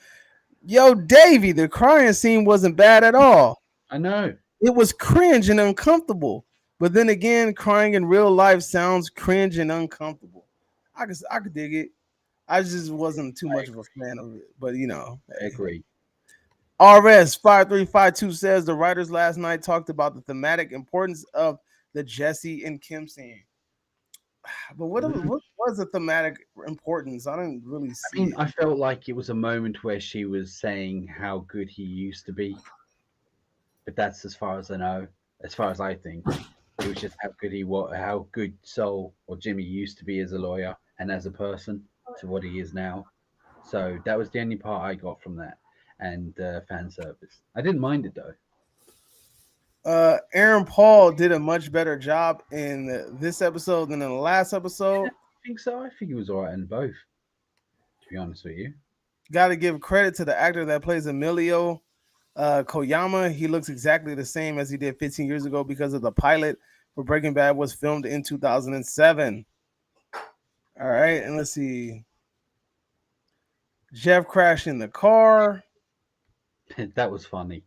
Speaker 2: Yo, Davey, the crying scene wasn't bad at all.
Speaker 1: I know.
Speaker 2: It was cringe and uncomfortable. But then again, crying in real life sounds cringe and uncomfortable. I could dig it. I just wasn't too
Speaker 1: I
Speaker 2: much of a fan of it. But hey.
Speaker 1: agree.
Speaker 2: RS 5352 says the writers last night talked about the thematic importance of the Jesse and Kim scene. But what was the thematic importance? I didn't really
Speaker 1: I
Speaker 2: see
Speaker 1: mean,
Speaker 2: it.
Speaker 1: I felt like it was a moment where she was saying how good he used to be, but that's as far as I know. As far as I think, it was just how good he was, how good Soul or Jimmy used to be as a lawyer and as a person to what he is now. So that was the only part I got from that, and fan service. I didn't mind it though.
Speaker 2: Aaron Paul did a much better job in this episode than in the last
Speaker 1: Yeah,
Speaker 2: episode.
Speaker 1: I think so. I think he was alright in both. To be honest with you.
Speaker 2: Got to give credit to the actor that plays Emilio Koyama. He looks exactly the same as he did 15 years ago because of the pilot for Breaking Bad was filmed in 2007. All right, and let's see. Jeff crashed in the car.
Speaker 1: That was funny.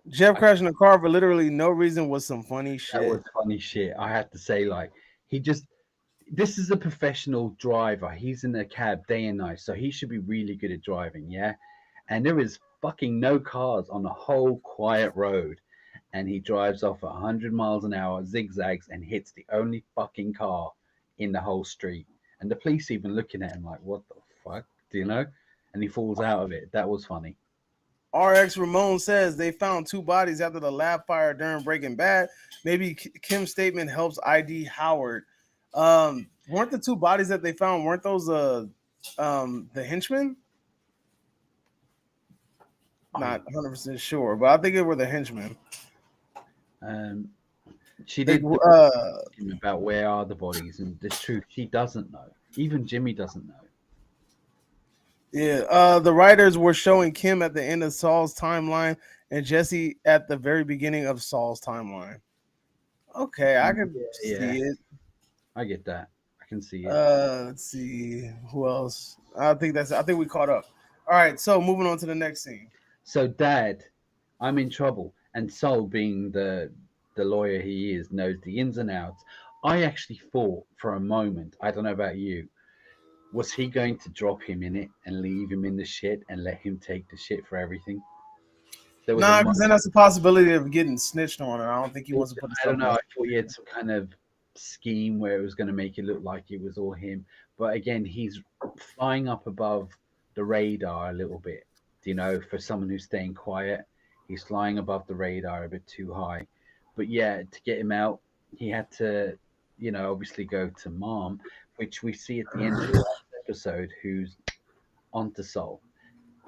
Speaker 2: Jeff
Speaker 1: I,
Speaker 2: crashed in the car for literally no reason was some funny
Speaker 1: that was
Speaker 2: shit.
Speaker 1: funny shit. I had to say, like, he just this is a professional driver. He's in a cab day and night, so he should be really good at driving, yeah? And there is fucking no cars on a whole quiet road. And he drives off at 100 miles an hour, zigzags, and hits the only fucking car in the whole street. And the police even looking at him like, what the fuck? Do you know? And he falls out of it. That was funny.
Speaker 2: RX Ramon says they found two bodies after the lab fire during Breaking Bad. Maybe Kim's statement helps ID Howard. Weren't the two bodies that they found, weren't those the henchmen?
Speaker 1: I
Speaker 2: Not 100% sure, but I think it were the henchmen.
Speaker 1: um she
Speaker 2: They
Speaker 1: did ask him about where are the bodies, and the truth, she doesn't know. Even Jimmy doesn't know.
Speaker 2: Yeah, the writers were showing Kim at the end of Saul's timeline and Jesse at the very beginning of Saul's timeline. Okay, I can
Speaker 1: Yeah, yeah,
Speaker 2: see it.
Speaker 1: I get that. I can see it.
Speaker 2: Let's see who else. I think we caught up. All right, so moving on to the next scene.
Speaker 1: So, Dad, I'm in trouble, and Saul, being the lawyer he is, knows the ins and outs. I actually thought for a moment, I don't know about you, was he going to drop him in it and leave him in the shit and let him take the shit for everything? There was a
Speaker 2: Nah,
Speaker 1: moment.
Speaker 2: because then that's a possibility of getting snitched on, and I don't think he wants to put
Speaker 1: I
Speaker 2: himself
Speaker 1: don't
Speaker 2: in
Speaker 1: know. I
Speaker 2: that
Speaker 1: thought he had
Speaker 2: situation.
Speaker 1: some kind of scheme where it was going to make it look like it was all him. But again, he's flying up above the radar a little bit. You know, for someone who's staying quiet, he's flying above the radar a bit too high. But yeah, to get him out, he had to, obviously go to Mom, which we see at the end of the last episode, who's onto Soul.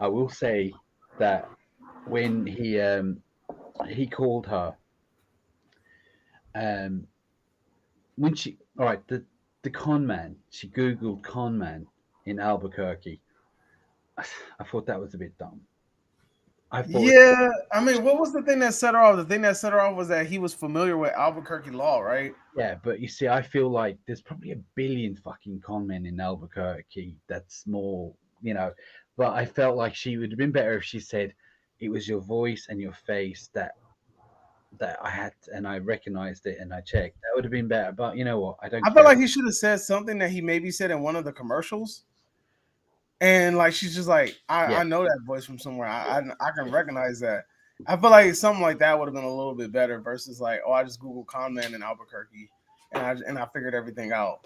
Speaker 1: I will say that when he called her, um, when she all right, the con man, she googled con man in Albuquerque. I thought that was a bit dumb. I thought,
Speaker 2: Yeah, I mean, what was the thing that set her off? The thing that set her off was that he was familiar with Albuquerque law, right?
Speaker 1: yeah, but you see, I feel like there's probably a billion fucking con men in Albuquerque that's more, you know. But I felt like she would have been better if she said it was your voice and your face that I had, and I recognized it and I checked. That would have been better. But you know what? I don't
Speaker 2: I felt
Speaker 1: care.
Speaker 2: like he should have said something that he maybe said in one of the commercials. And like she's just like,
Speaker 1: Yeah,
Speaker 2: I know that voice from somewhere. I can recognize that. I feel like something like that would have been a little bit better versus like, oh, I just Googled con man in Albuquerque and I figured everything out.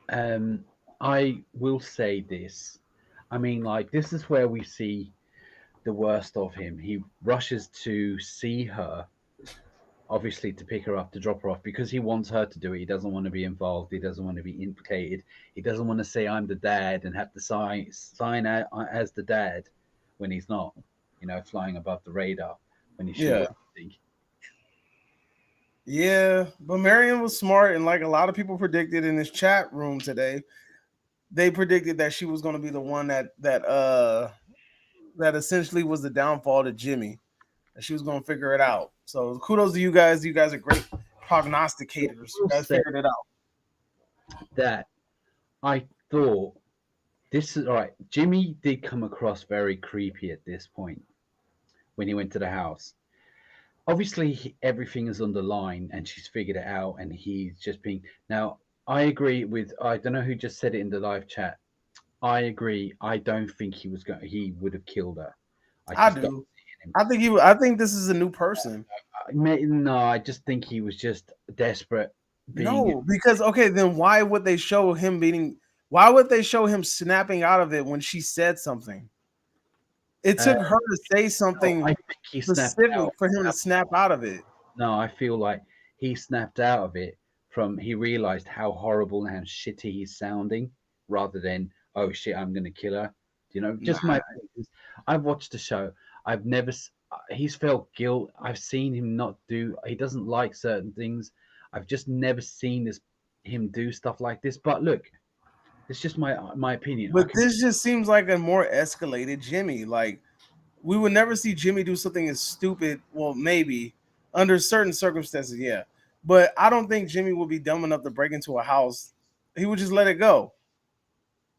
Speaker 1: um, I will say this. I mean, like, this is where we see the worst of him. He rushes to see her, obviously to pick her up, to drop her off, because he wants her to do it. He doesn't want to be involved. He doesn't want to be implicated. He doesn't want to say I'm the dad and have to sign out as the dad when he's not. Flying above the radar when he should
Speaker 2: Yeah.
Speaker 1: be.
Speaker 2: Yeah. But Marion was smart, and like a lot of people predicted in this chat room today, they predicted that she was gonna be the one that essentially was the downfall to Jimmy. That she was gonna figure it out. So kudos to you guys. You guys are great prognosticators. You
Speaker 1: We'll
Speaker 2: guys
Speaker 1: say
Speaker 2: figured it out.
Speaker 1: that I thought this is all right. Jimmy did come across very creepy at this point when he went to the house. Obviously everything is underlined and she's figured it out, and he's just being. Now I agree with, I don't know who just said it in the live chat. I agree. I don't think he would have killed her. I
Speaker 2: I
Speaker 1: just don't
Speaker 2: do.
Speaker 1: see him.
Speaker 2: I think this is a new person.
Speaker 1: No, I just think he was just desperate, being.
Speaker 2: No, because okay, then why would they show him being? Why would they show him snapping out of it when she said something? It
Speaker 1: uh,
Speaker 2: took her to say
Speaker 1: no, I
Speaker 2: something
Speaker 1: think he snapped
Speaker 2: specific
Speaker 1: out.
Speaker 2: for him to snap out of it.
Speaker 1: No, I feel like he snapped out of it from he realized how horrible and how shitty he's sounding, rather than, oh shit, I'm gonna kill her. Just
Speaker 2: Nah,
Speaker 1: my. I've watched the show. I've never. He's felt guilt. I've seen him not do. He doesn't like certain things. I've just never seen him do stuff like this. But look, It's just my opinion. I
Speaker 2: But
Speaker 1: could
Speaker 2: this just seems like a more escalated Jimmy. Like we would never see Jimmy do something as stupid. Well, maybe under certain circumstances, yeah. But I don't think Jimmy would be dumb enough to break into a house. He would just let it go.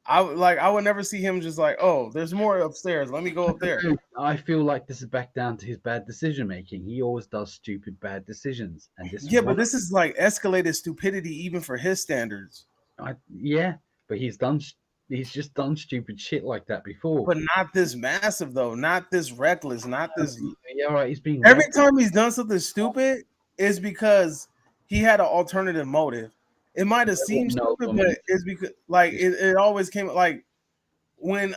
Speaker 2: I would never see him just like, oh, there's more upstairs. Let me go up there.
Speaker 1: I feel like this is back down to his bad decision making. He always does stupid bad decisions, and this is
Speaker 2: Yeah, but
Speaker 1: one.
Speaker 2: this is like escalated stupidity even for his standards.
Speaker 1: Yeah, but he's just done stupid shit like that before.
Speaker 2: But not this massive though, not this reckless, not this.
Speaker 1: Yeah, all right, he's being
Speaker 2: Every
Speaker 1: reckless.
Speaker 2: time he's done something stupid is because he had an alternative motive. It might have
Speaker 1: There was
Speaker 2: seemed
Speaker 1: no
Speaker 2: stupid, but
Speaker 1: woman.
Speaker 2: it's because like it always came when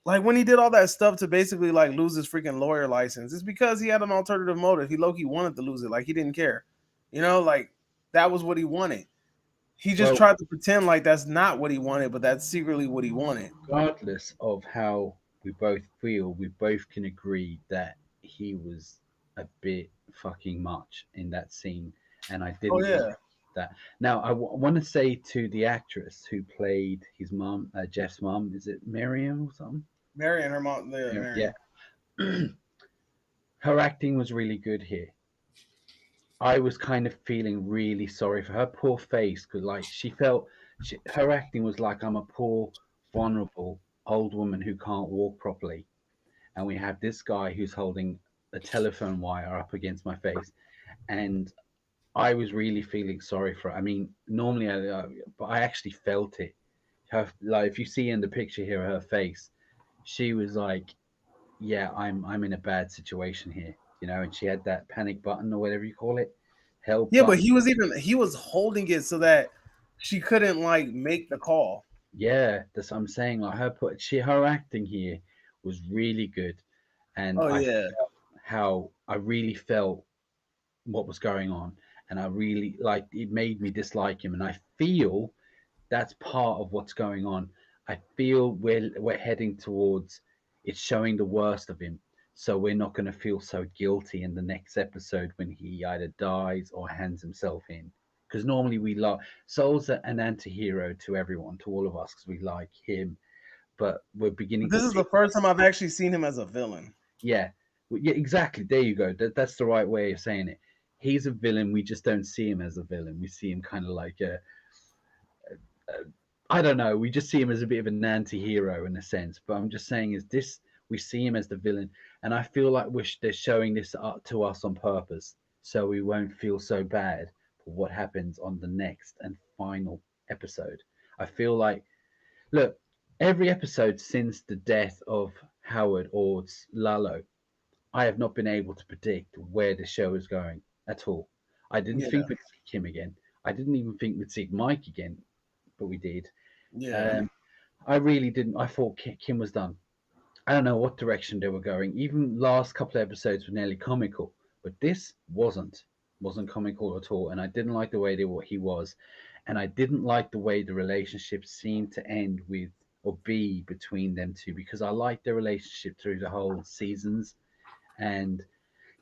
Speaker 2: like when he did all that stuff to basically like lose his freaking lawyer license. It's because he had an alternative motive. He low-key wanted to lose it, like he didn't care, like that was what he wanted. He just
Speaker 1: Well,
Speaker 2: tried to pretend like that's not what he wanted, but that's secretly what he wanted.
Speaker 1: regardless of how we both feel, we both can agree that he was a bit fucking much in that scene, and I
Speaker 2: Oh
Speaker 1: didn't like
Speaker 2: yeah,
Speaker 1: that. Now, want to say to the actress who played his mom, Jeff's mom, is it Miriam or something?
Speaker 2: Mary and her mom. Yeah,
Speaker 1: Yeah,
Speaker 2: Mary.
Speaker 1: her acting was really good here. I was kind of feeling really sorry for her poor face because, like, her acting was like I'm a poor, vulnerable old woman who can't walk properly, and we have this guy who's holding a telephone wire up against my face, and I was really feeling sorry for her. I mean, normally, but I actually felt it. Her, like, if you see in the picture here, her face, she was like, "Yeah, I'm in a bad situation here," and she had that panic button or whatever you call it, help
Speaker 2: Yeah, but
Speaker 1: button.
Speaker 2: he was holding it so that she couldn't like make the call.
Speaker 1: Yeah, that's what I'm saying. Like her acting here was really good, and
Speaker 2: Oh
Speaker 1: I
Speaker 2: yeah.
Speaker 1: felt how I really felt what was going on, and I really like it made me dislike him, and I feel that's part of what's going on. I feel we're heading towards it's showing the worst of him, so we're not going to feel so guilty in the next episode when he either dies or hands himself in. Because normally we love Saul's an anti-hero to everyone, to all of us, because we like him. But we're beginning
Speaker 2: But
Speaker 1: to
Speaker 2: this is
Speaker 1: see,
Speaker 2: the first time I've actually seen him as a villain.
Speaker 1: yeah, yeah, exactly. There you go. That's the right way of saying it. He's a villain. We just don't see him as a villain. We see him kind of like I don't know. We just see him as a bit of an anti-hero in a sense. But I'm just saying, is this we see him as the villain, and I feel like they're showing this up to us on purpose, so we won't feel so bad for what happens on the next and final episode. I feel like, look, every episode since the death of Howard or Lalo, I have not been able to predict where the show is going at all. I didn't
Speaker 2: Yeah,
Speaker 1: think we'd see Kim again. I didn't even think we'd see Mike again, but we did.
Speaker 2: yeah.
Speaker 1: Um, I really didn't. I thought Kim was done. I don't know what direction they were going. Even last couple of episodes were nearly comical, but this wasn't comical at all. And I didn't like the way he was, and I didn't like the way the relationship seemed to end with or be between them two because I liked their relationship through the whole seasons, and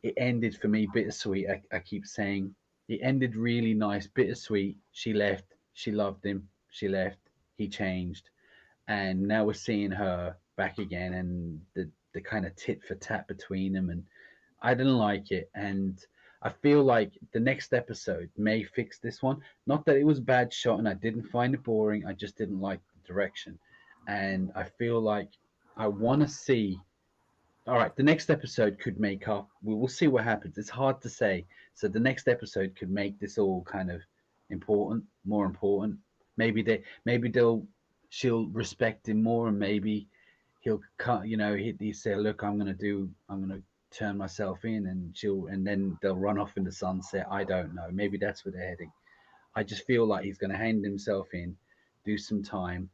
Speaker 1: it ended for me bittersweet. I keep saying it ended really nice, bittersweet. She left. She loved him. She left. He changed, and now we're seeing her back again, and the kind of tit for tat between them, and I didn't like it, and I feel like the next episode may fix this one. Not that it was a bad shot, and I didn't find it boring. I just didn't like the direction, and I feel like I want to see. All right, the next episode could make up. We will see what happens. It's hard to say. So the next episode could make this all kind of important, more important. Maybe she'll respect him more, and maybe he'll cut. He say, "Look, I'm gonna turn myself in," and then they'll run off in the sunset. I don't know. Maybe that's where they're heading. I just feel like he's gonna hand himself in, do some time,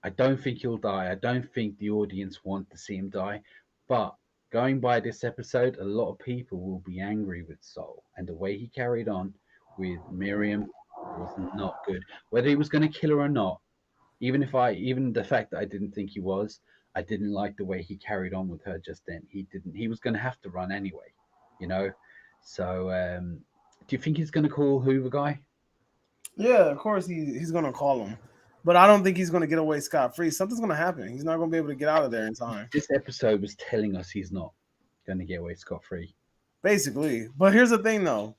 Speaker 1: I don't think he'll die. I don't think the audience want to see him die. But going by this episode, a lot of people will be angry with Saul. And the way he carried on with Miriam was not good. Whether he was going to kill her or not, even the fact that I didn't think he was, I didn't like the way he carried on with her just then. He was going to have to run anyway, you know? So, do you think he's going to call Hoover guy?
Speaker 2: Yeah, of course he's gonna call him. But I don't think he's going to get away scot free. Something's going to happen. He's not going to be able to get out of there in time.
Speaker 1: This episode was telling us he's not going to get away scot free.
Speaker 2: Basically. But here's the thing, though.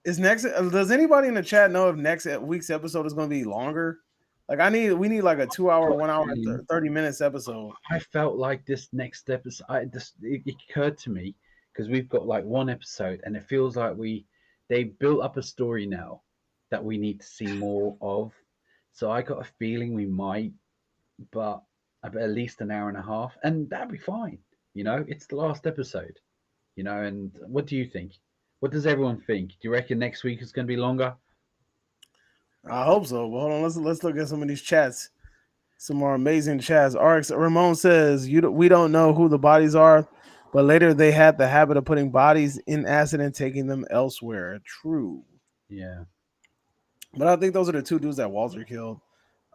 Speaker 2: Does anybody in the chat know if next week's episode is going to be longer? Like we need like a 2 hour, 1 hour, 30 minutes episode.
Speaker 1: I felt like this next episode, it occurred to me because we've got like one episode and it feels like they built up a story now that we need to see more of. So I got a feeling we might, but at least an hour and a half, and that'd be fine. It's the last episode. And what do you think? What does everyone think? Do you reckon next week is going to be longer?
Speaker 2: I hope so. But hold on, let's look at some of these chats. Some more amazing chats. RX Ramon says we don't know who the bodies are, but later they had the habit of putting bodies in acid and taking them elsewhere. True.
Speaker 1: Yeah.
Speaker 2: But I think those are the two dudes that Walter killed.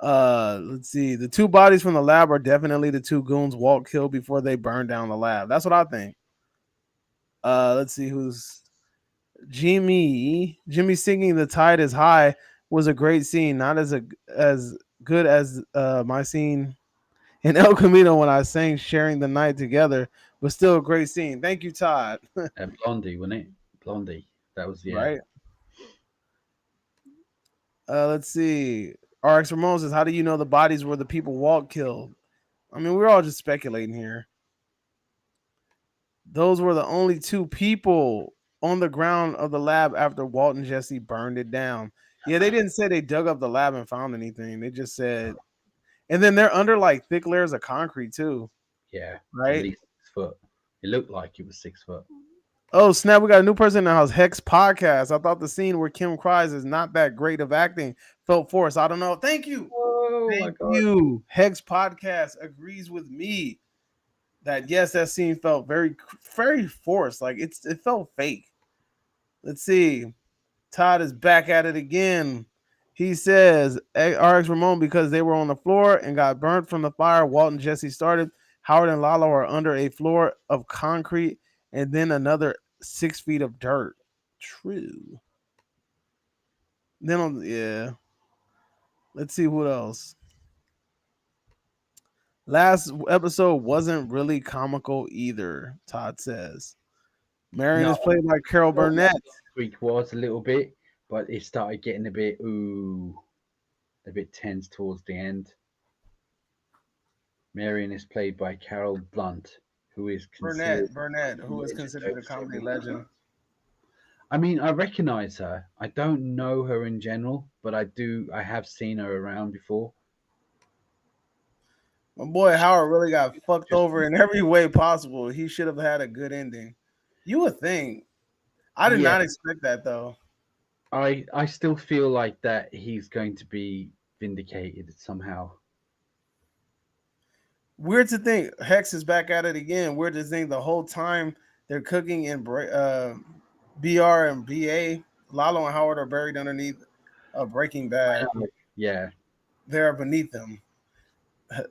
Speaker 2: Let's see. The two bodies from the lab are definitely the two goons Walt killed before they burned down the lab. That's what I think. Let's see who's Jimmy singing "The Tide Is High" was a great scene. Not as good as my scene in El Camino when I sang "Sharing the Night Together," but still a great scene. Thank you, Todd.
Speaker 1: Blondie, wasn't it? Blondie. That was
Speaker 2: right. Let's see. RX Ramon says, "How do you know the bodies were the people Walt killed?" I mean, we're all just speculating here. Those were the only two people on the ground of the lab after Walt and Jesse burned it down. Yeah, they didn't say they dug up the lab and found anything. They just said, and then they're under like thick layers of concrete too.
Speaker 1: Yeah,
Speaker 2: right.
Speaker 1: At least 6 foot. It looked like it was 6 foot.
Speaker 2: Oh snap! We got a new person in the house. Hex Podcast. I thought the scene where Kim cries is not that great of acting. Felt forced. I don't know. Thank you.
Speaker 1: Oh,
Speaker 2: Thank you. Hex Podcast agrees with me that yes, that scene felt very, very forced. Like it felt fake. Let's see. Todd is back at it again. He says RX Ramon because they were on the floor and got burnt from the fire. Walt and Jesse started. Howard and Lalo are under a floor of concrete and then another 6 feet of dirt. True. Then yeah. Let's see what else. Last episode wasn't really comical either, Todd says. Marion is played by Carol Burnett.
Speaker 1: Week was a little bit, but it started getting a bit tense towards the end. Marion is played by Carol Blunt, who is
Speaker 2: considered Burnett, who is considered a comedy legend.
Speaker 1: I mean, I recognize her. I don't know her in general, but I have seen her around before.
Speaker 2: My boy Howard really got fucked over in every way possible. He should have had a good ending. You would think. I did not expect that though.
Speaker 1: I still feel like that he's going to be vindicated somehow.
Speaker 2: Weird to think Hex is back at it again. Weird to think the whole time they're cooking in BR and BA, Lalo and Howard are buried underneath Breaking Bad.
Speaker 1: Yeah.
Speaker 2: They're beneath them.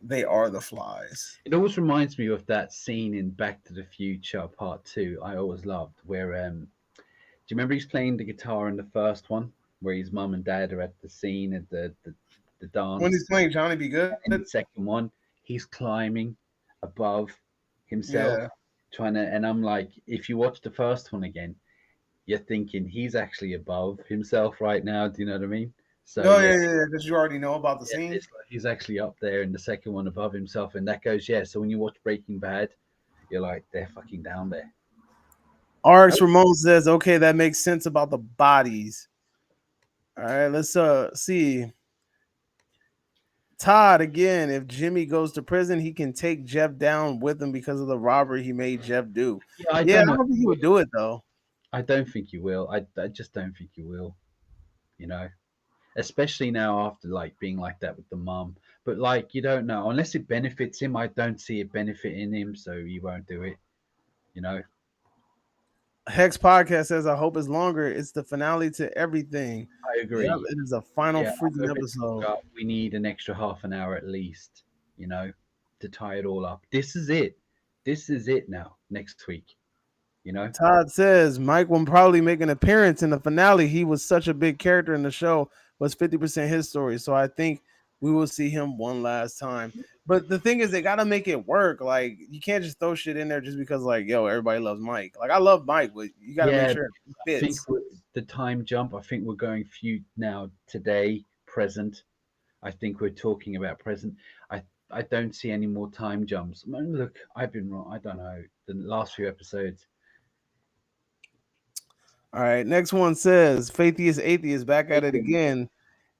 Speaker 2: They are the flies.
Speaker 1: It always reminds me of that scene in Back to the Future Part 2 I always loved, where do you remember he's playing the guitar in the first one, where his mum and dad are at the scene at the dance?
Speaker 2: When he's playing Johnny Be Good?
Speaker 1: In the second one, he's climbing above himself, trying to, and I'm like, if you watch the first one again, you're thinking he's actually above himself right now. Do you know what I mean?
Speaker 2: So because you already know about the scene.
Speaker 1: It's like he's actually up there in the second one above himself, and that goes, so when you watch Breaking Bad, you're like, they're fucking down there.
Speaker 2: RX Ramon says, okay, that makes sense about the bodies. All right, let's see. Todd, again, if Jimmy goes to prison, he can take Jeff down with him because of the robbery he made Jeff do. I don't think he would do it, though.
Speaker 1: I don't think he will. I just don't think he will. Especially now after like being like that with the mom. But like, you don't know. Unless it benefits him, I don't see it benefiting him, so he won't do it. Hex
Speaker 2: Podcast says, I hope it's longer. It's the finale to everything.
Speaker 1: I agree.
Speaker 2: Yep, it is a final freaking episode.
Speaker 1: We need an extra half an hour at least, to tie it all up. This is it. This is it now, next week.
Speaker 2: Todd says Mike will probably make an appearance in the finale. He was such a big character in the show. Was 50% his story. So I think we will see him one last time. But the thing is, they gotta make it work. Like you can't just throw shit in there just because, like, yo, everybody loves Mike. Like I love Mike, but you gotta make
Speaker 1: Yeah,
Speaker 2: sure it
Speaker 1: I think
Speaker 2: fits.
Speaker 1: with the time jump, I think we're going few now today, present. I think we're talking about present. I don't see any more time jumps. I mean, look, I've been wrong. I don't know. The last few episodes.
Speaker 2: All right, next one says Faithiest Atheist back at it
Speaker 1: Taken.
Speaker 2: again.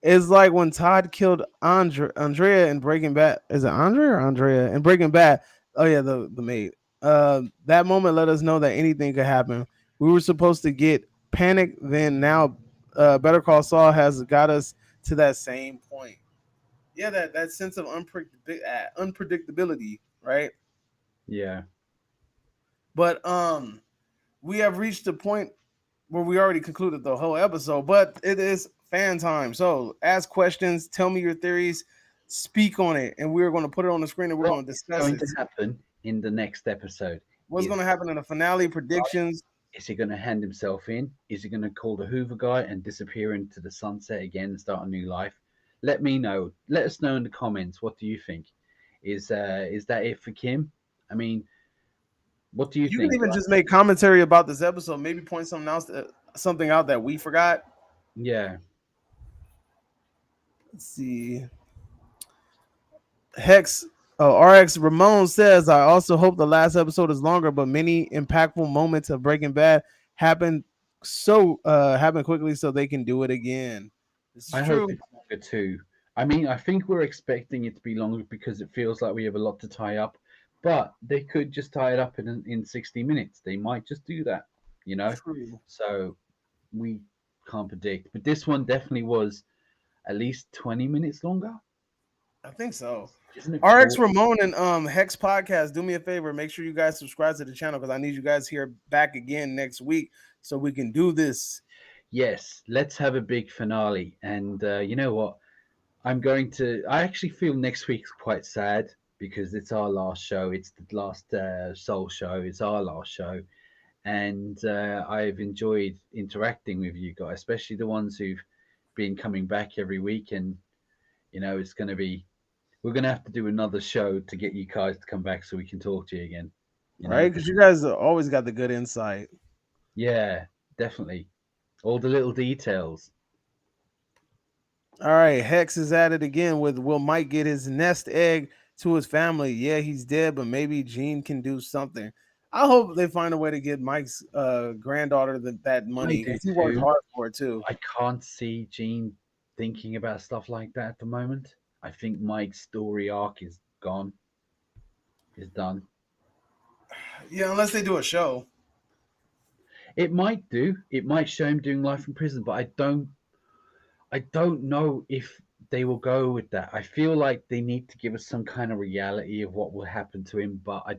Speaker 2: It's like when Todd killed Andrea in Breaking Bad. Is it Andrea or Andrea in Breaking Bad? Oh yeah, the maid. That moment let us know that anything could happen. We were supposed to get panicked. Then now, Better Call Saul has got us to that same point. Yeah, that sense of unpredictability, right?
Speaker 1: Yeah.
Speaker 2: But we have reached the point where we already concluded the whole episode, but it is fan time. So ask questions, tell me your theories, speak on it, and we're going to put it on the screen and we're
Speaker 1: What
Speaker 2: going to
Speaker 1: is
Speaker 2: discuss
Speaker 1: going
Speaker 2: it.
Speaker 1: to happen in the next episode?
Speaker 2: What's going
Speaker 1: Is
Speaker 2: to happen in the finale predictions?
Speaker 1: is he going to hand himself in? Is he going to call the Hoover guy and disappear into the sunset again and start a new life? Let me know. Let us know in the comments. What do you think? Is that it for Kim? I mean, what do you
Speaker 2: You can
Speaker 1: think?
Speaker 2: even just make commentary about this episode, maybe point something out that we forgot.
Speaker 1: Yeah,
Speaker 2: Let's see. Hex RX Ramon says, I also hope the last episode is longer, but many impactful moments of Breaking Bad happen happen quickly so they can do it again. This is
Speaker 1: I hope
Speaker 2: true.
Speaker 1: it's longer too. I mean, I think we're expecting it to be longer because it feels like we have a lot to tie up, but they could just tie it up in 60 minutes. They might just do that, you know?
Speaker 2: True.
Speaker 1: So we can't predict. But this one definitely was at least 20 minutes longer.
Speaker 2: I think so.
Speaker 1: Isn't it
Speaker 2: RX
Speaker 1: cool?
Speaker 2: Ramon and Hex Podcast, do me a favor. Make sure you guys subscribe to the channel because I need you guys here back again next week so we can do this.
Speaker 1: Yes, let's have a big finale. And you know what? I actually feel next week's quite sad because it's our last show. It's the last Soul show. It's our last show. And I've enjoyed interacting with you guys, especially the ones who've been coming back every week. And, it's going to be, we're going to have to do another show to get you guys to come back so we can talk to you again, you
Speaker 2: Right?
Speaker 1: know?
Speaker 2: Because you guys always got the good insight.
Speaker 1: Yeah, definitely. All the little details.
Speaker 2: All right, Hex is at it again with will Mike get his nest egg to his family? Yeah, he's dead, but maybe Gene can do something. I hope they find a way to get Mike's granddaughter that
Speaker 1: I
Speaker 2: money
Speaker 1: do
Speaker 2: because he worked
Speaker 1: too.
Speaker 2: hard for it too.
Speaker 1: I can't see Gene thinking about stuff like that at the moment. I think Mike's story arc is gone, is done.
Speaker 2: Yeah, unless they do a show.
Speaker 1: It might do. It might show him doing life in prison, but I don't know if they will go with that. I feel like they need to give us some kind of reality of what will happen to him, but I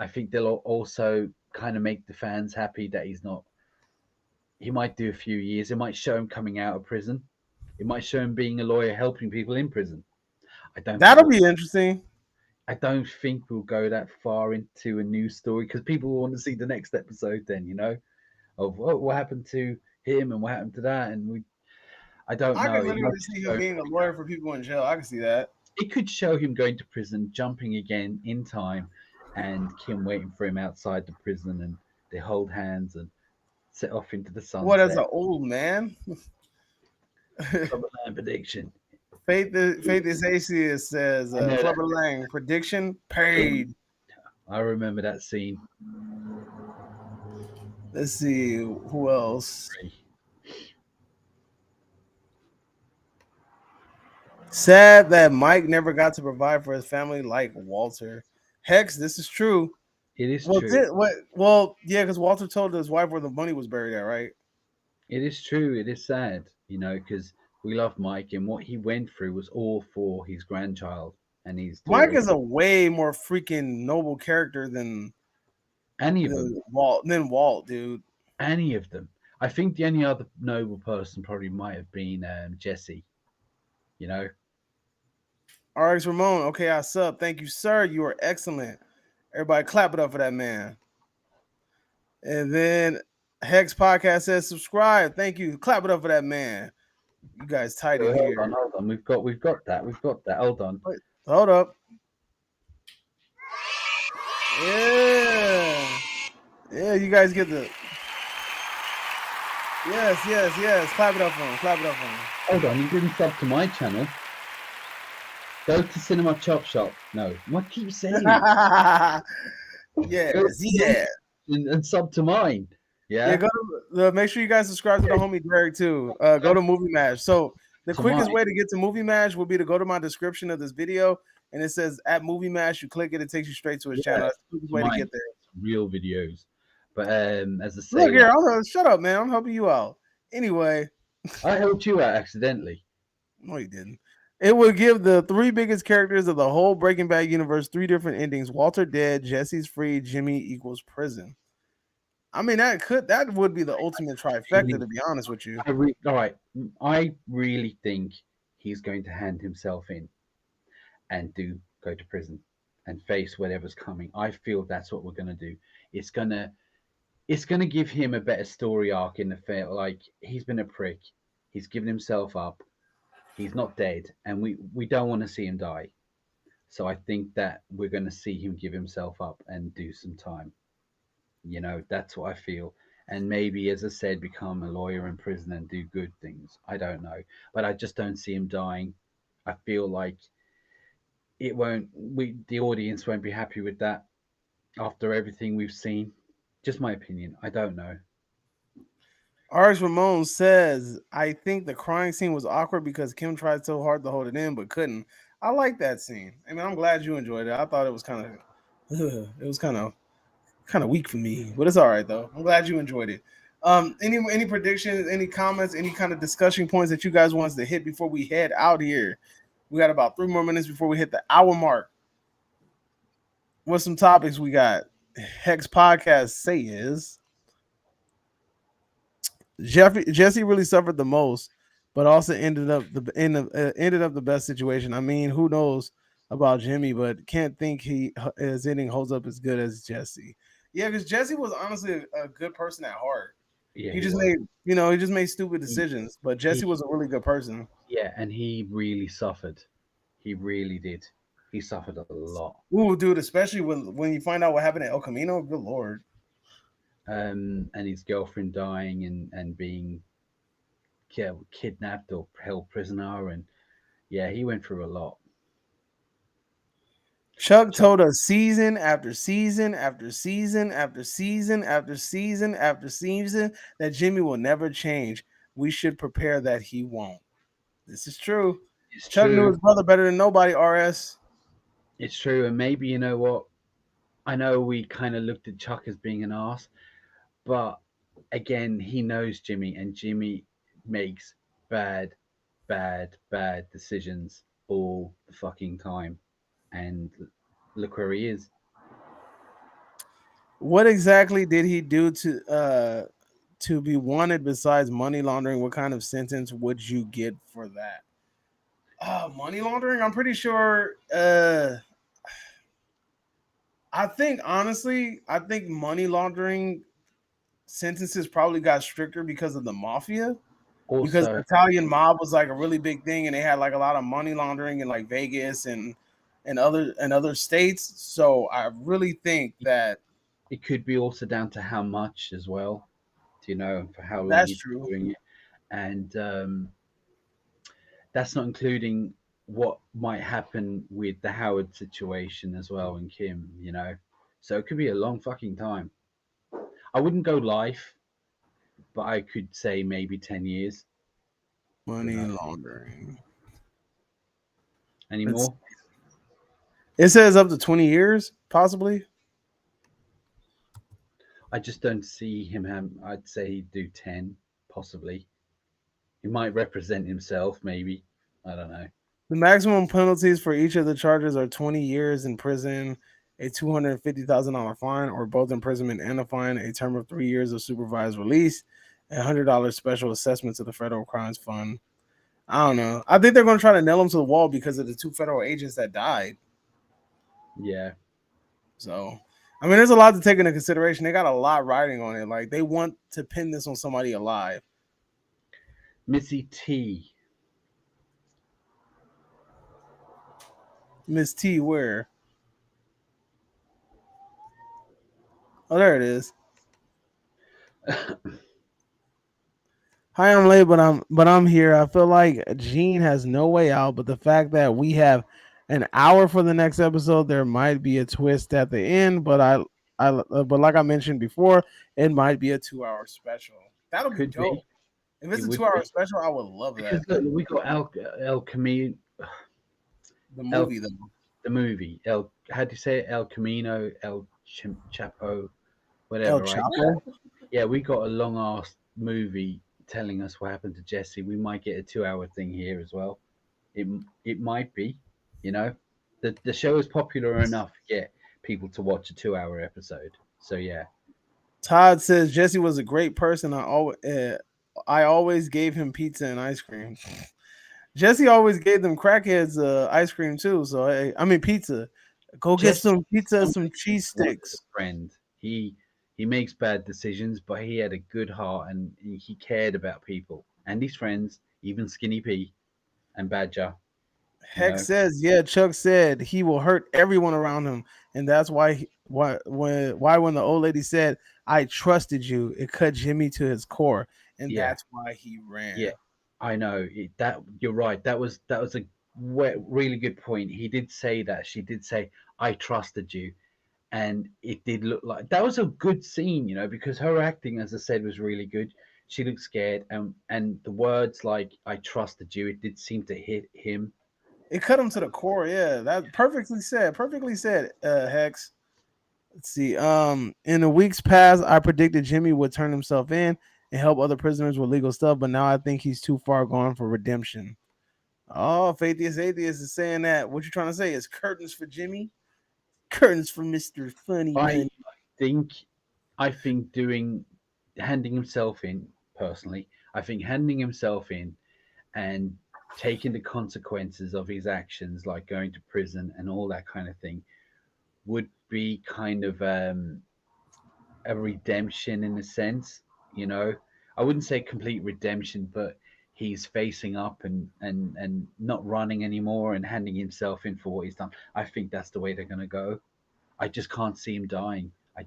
Speaker 1: think they'll also kind of make the fans happy that he might do a few years. It might show him coming out of prison. It might show him being a lawyer helping people in prison. I don't think
Speaker 2: That'll
Speaker 1: we'll
Speaker 2: be interesting.
Speaker 1: I don't think we'll go that far into a new story because people will want to see the next episode then, of what happened to him and what happened to that. And I don't
Speaker 2: I
Speaker 1: know.
Speaker 2: could
Speaker 1: It might
Speaker 2: literally
Speaker 1: just
Speaker 2: see
Speaker 1: show
Speaker 2: him
Speaker 1: him
Speaker 2: being a
Speaker 1: coming
Speaker 2: lawyer
Speaker 1: out.
Speaker 2: for people in jail. I can see that.
Speaker 1: It could show him going to prison, jumping again in time, and Kim waiting for him outside the prison, and they hold hands and set off into the
Speaker 2: What as
Speaker 1: sunset.
Speaker 2: an old man?
Speaker 1: Clubber Land prediction.
Speaker 2: Faith is atheist says
Speaker 1: I know that.
Speaker 2: Clubber Lang prediction paid.
Speaker 1: I remember that scene.
Speaker 2: Let's see who else. Sad that Mike never got to provide for his family like Walter. Hex, this is true.
Speaker 1: It is
Speaker 2: Well,
Speaker 1: true.
Speaker 2: yeah, because Walter told his wife where the money was buried at, right?
Speaker 1: It is true. It is sad, because we love Mike, and what he went through was all for his grandchild and his
Speaker 2: Mike
Speaker 1: daughter.
Speaker 2: is a way more freaking noble character
Speaker 1: Any of them.
Speaker 2: Than Walt, dude.
Speaker 1: Any of them. I think the only other noble person probably might have been Jesse. You know,
Speaker 2: RX Ramon, okay, I sub. Thank you, sir. You are excellent. Everybody clap it up for that man. And then Hex Podcast says subscribe. Thank you. Clap it up for that man. You guys tight in
Speaker 1: Wait, hold on,
Speaker 2: here.
Speaker 1: hold on. We've got that. We've got that. Hold on.
Speaker 2: Wait, hold up. Yeah. Yeah, you guys get the yes. Clap it up for him. Clap it up for him.
Speaker 1: Hold on. You didn't sub to my channel. Go to Cinema Chop Shop. No, what keep saying it? Go to
Speaker 2: Yes,
Speaker 1: yours
Speaker 2: yeah.
Speaker 1: and sub to mine.
Speaker 2: Yeah,
Speaker 1: Yeah,
Speaker 2: go to make sure you guys subscribe to the homie Derek too. Go to Movie Mash. So the
Speaker 1: to
Speaker 2: quickest
Speaker 1: mine.
Speaker 2: way to get to Movie Mash will be to go to my description of this video, and it says at Movie Mash. You click it, it takes you straight to his
Speaker 1: Yeah,
Speaker 2: channel. That's the quickest
Speaker 1: to
Speaker 2: way to
Speaker 1: mine.
Speaker 2: get there.
Speaker 1: Real videos. But as I
Speaker 2: Look
Speaker 1: say,
Speaker 2: here,
Speaker 1: like
Speaker 2: shut up, man. I'm helping you out. Anyway,
Speaker 1: I helped you out accidentally.
Speaker 2: no, you didn't. It will give the three biggest characters of the whole Breaking Bad universe three different endings: Walter dead, Jesse's free, Jimmy equals prison. I mean, that would be the ultimate trifecta,
Speaker 1: Really,
Speaker 2: to be honest with you.
Speaker 1: all right. I really think he's going to hand himself in and do go to prison and face whatever's coming. I feel that's what we're gonna do. It's gonna it's gonna give him a better story arc in the film. Like he's been a prick. He's given himself up. He's not dead, and we don't want to see him die. So I think that we're going to see him give himself up and do some time. That's what I feel. And maybe, as I said, become a lawyer in prison and do good things. I don't know, but I just don't see him dying. I feel like it won't. The audience won't be happy with that after everything we've seen. Just my opinion. I don't know.
Speaker 2: RX Ramon says, I think the crying scene was awkward because Kim tried so hard to hold it in but couldn't. I like that scene. I mean, I'm glad you enjoyed it. I thought it was it was kind of weak for me, but it's all right though. I'm glad you enjoyed it. Any predictions, any comments, any kind of discussion points that you guys want us to hit before we head out here? We got about 3 more minutes before we hit the hour mark. What's some topics we got? Hex Podcast says Jesse really suffered the most, but also ended up the best situation. I mean, who knows about Jimmy, but can't think his ending holds up as good as Jesse. Yeah, because Jesse was honestly a good person at heart.
Speaker 1: Yeah,
Speaker 2: He
Speaker 1: he
Speaker 2: just
Speaker 1: was.
Speaker 2: made he just made stupid
Speaker 1: He,
Speaker 2: decisions, but Jesse
Speaker 1: he
Speaker 2: was a really good person.
Speaker 1: yeah, and he really suffered. He really did. He suffered a lot.
Speaker 2: Ooh, dude, especially when you find out what happened at El Camino. Good lord.
Speaker 1: And his girlfriend dying and being kidnapped or held prisoner, and yeah, he went through a lot.
Speaker 2: Chuck
Speaker 1: Chuck,
Speaker 2: told us season after season after season after season after season after season that Jimmy will never change. We should prepare that he won't. This is true.
Speaker 1: it's
Speaker 2: Chuck knew
Speaker 1: true.
Speaker 2: his brother better than nobody, RS.
Speaker 1: It's true, and maybe you know what? I know we kind of looked at Chuck as being an ass, but again, he knows Jimmy, and Jimmy makes bad, bad decisions all the fucking time. And look where he is.
Speaker 2: What exactly did he do to be wanted besides money laundering? What kind of sentence would you get for that? Money laundering? I'm pretty sure I think honestly, I think money laundering sentences probably got stricter because of the mafia. Because the
Speaker 1: Also,
Speaker 2: Italian mob was like a really big thing, and they had like a lot of money laundering in like Vegas and other states. So I really think
Speaker 1: it,
Speaker 2: that
Speaker 1: it could be also down to how much as well, and for how long
Speaker 2: that's
Speaker 1: he's
Speaker 2: true.
Speaker 1: doing it. And that's not including what might happen with the Howard situation as well and Kim. So it could be a long fucking time. I wouldn't go life, but I could say maybe 10 years. Who
Speaker 2: Money
Speaker 1: knows?
Speaker 2: laundering.
Speaker 1: Any
Speaker 2: It's
Speaker 1: more?
Speaker 2: it says up to 20 years, possibly.
Speaker 1: I just don't see him. I'd say he'd do 10, possibly. He might represent himself, maybe. I don't know.
Speaker 2: The maximum penalties for each of the charges are 20 years in prison, a $250,000 fine, or both imprisonment and a fine, a term of 3 years of supervised release, $100 special assessment to the federal crimes fund. I don't know. I think they're going to try to nail him to the wall because of the two federal agents that died.
Speaker 1: Yeah.
Speaker 2: So, I mean, there's a lot to take into consideration. They got a lot riding on it. Like, they want to pin this on somebody alive.
Speaker 1: Missy T.
Speaker 2: Miss T, where? Oh, there it is. Hi, I'm late, but I'm here. I feel like Gene has no way out, but the fact that we have an hour for the next episode, there might be a twist at the end. But like I mentioned before, it might be a 2 hour special. That'll be
Speaker 1: Could be.
Speaker 2: dope. If
Speaker 1: It
Speaker 2: it's a
Speaker 1: would
Speaker 2: 2 hour
Speaker 1: be
Speaker 2: special, I would love
Speaker 1: because
Speaker 2: that.
Speaker 1: look, we got El Camino,
Speaker 2: The
Speaker 1: El
Speaker 2: movie though,
Speaker 1: the movie El. How do you say it? El Camino, Chapo,
Speaker 2: El
Speaker 1: whatever. Right?
Speaker 2: Chapo.
Speaker 1: Yeah, we got a long ass movie telling us what happened to Jesse. We might get a 2 hour thing here as well. It it might be, you know, the show is popular enough to get people to watch a 2 hour episode. So yeah,
Speaker 2: Todd says Jesse was a great person. I always gave him pizza and ice cream. Jesse always gave them crackheads ice cream too. So hey, I mean pizza. Go get
Speaker 1: Jesse
Speaker 2: some pizza,
Speaker 1: someone
Speaker 2: some
Speaker 1: you
Speaker 2: cheese
Speaker 1: want as
Speaker 2: sticks.
Speaker 1: a friend. He makes bad decisions, but he had a good heart and he cared about people and his friends, even Skinny P and Badger. You
Speaker 2: Heck
Speaker 1: know,
Speaker 2: says, yeah. Chuck said he will hurt everyone around him, and that's why when the old lady said, "I trusted you," it cut Jimmy to his core, and
Speaker 1: yeah,
Speaker 2: that's why he
Speaker 1: yeah.
Speaker 2: ran.
Speaker 1: I know that you're right. That was a really good point. He did say that. She did say, "I trusted you," and it did look like that was a good scene, because her acting, as I said, was really good. She looked scared, and the words like "I trusted you," it did seem to hit him.
Speaker 2: It cut him to the core. Yeah, that perfectly said. Perfectly said. Hex. Let's see. In the weeks past, I predicted Jimmy would turn himself in and help other prisoners with legal stuff, but now I think he's too far gone for redemption. Oh, Faithius Atheist is saying that. What you trying to say is curtains for Jimmy, curtains for Mister Funny
Speaker 1: I
Speaker 2: Money.
Speaker 1: think I think doing handing himself in personally. I think handing himself in and taking the consequences of his actions, like going to prison and all that kind of thing, would be kind of a redemption in a sense. You know, I wouldn't say complete redemption, but he's facing up and not running anymore and handing himself in for what he's done. I think that's the way they're going to go. I just can't see him dying. I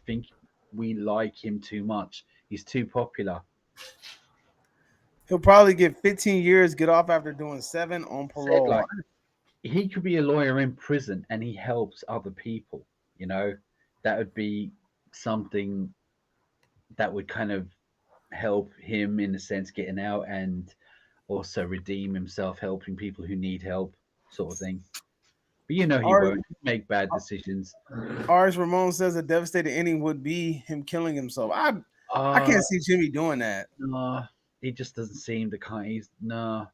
Speaker 1: think we like him too much. He's too popular.
Speaker 2: He'll probably get 15 years, get off after doing 7 on
Speaker 1: Said
Speaker 2: parole.
Speaker 1: like he could be a lawyer in prison and he helps other people. You know, that would be something that would kind of help him in a sense getting out and also redeem himself, helping people who need help, sort of thing. But he
Speaker 2: Ars,
Speaker 1: won't make bad decisions.
Speaker 2: Ars Ramon says a devastating ending would be him killing himself. I
Speaker 1: Uh
Speaker 2: can't see Jimmy doing that.
Speaker 1: no, he just doesn't seem the kind. He's no.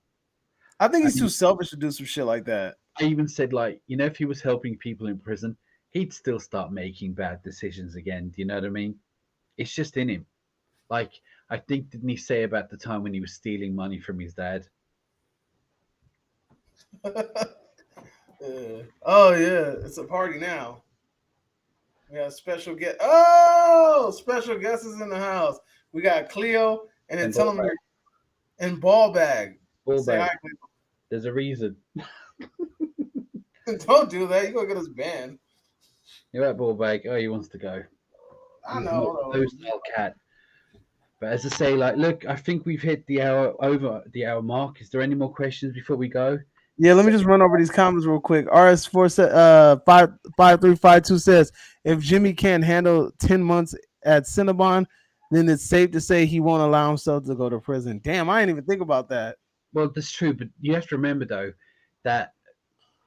Speaker 2: I think
Speaker 1: I
Speaker 2: he's too
Speaker 1: mean,
Speaker 2: selfish to do some shit like that.
Speaker 1: I even said like, if he was helping people in prison, he'd still start making bad decisions again. Do you know what I mean? It's just in him. Like I think didn't he say about the time when he was stealing money from his dad?
Speaker 2: Oh yeah, it's a party now. We got a special guest. Oh, special guest is in the house. We got Cleo, and then
Speaker 1: And
Speaker 2: tell
Speaker 1: ball
Speaker 2: him
Speaker 1: bag,
Speaker 2: you're in ball bag.
Speaker 1: ball
Speaker 2: Say
Speaker 1: bag.
Speaker 2: hi,
Speaker 1: There's a reason.
Speaker 2: Cleo. Don't do that. You gonna get us banned.
Speaker 1: You're at ball bag. Oh, he wants to go.
Speaker 2: I
Speaker 1: He's not
Speaker 2: know.
Speaker 1: no style cat. But as I say, like, look, I think we've hit the hour over the hour mark. Is there any more questions before we go?
Speaker 2: Yeah, let me just run over these comments real quick. RS5352 says if Jimmy can't handle 10 months at Cinnabon, then it's safe to say he won't allow himself to go to prison. Damn, I didn't even think about that.
Speaker 1: Well, that's true, but you have to remember though that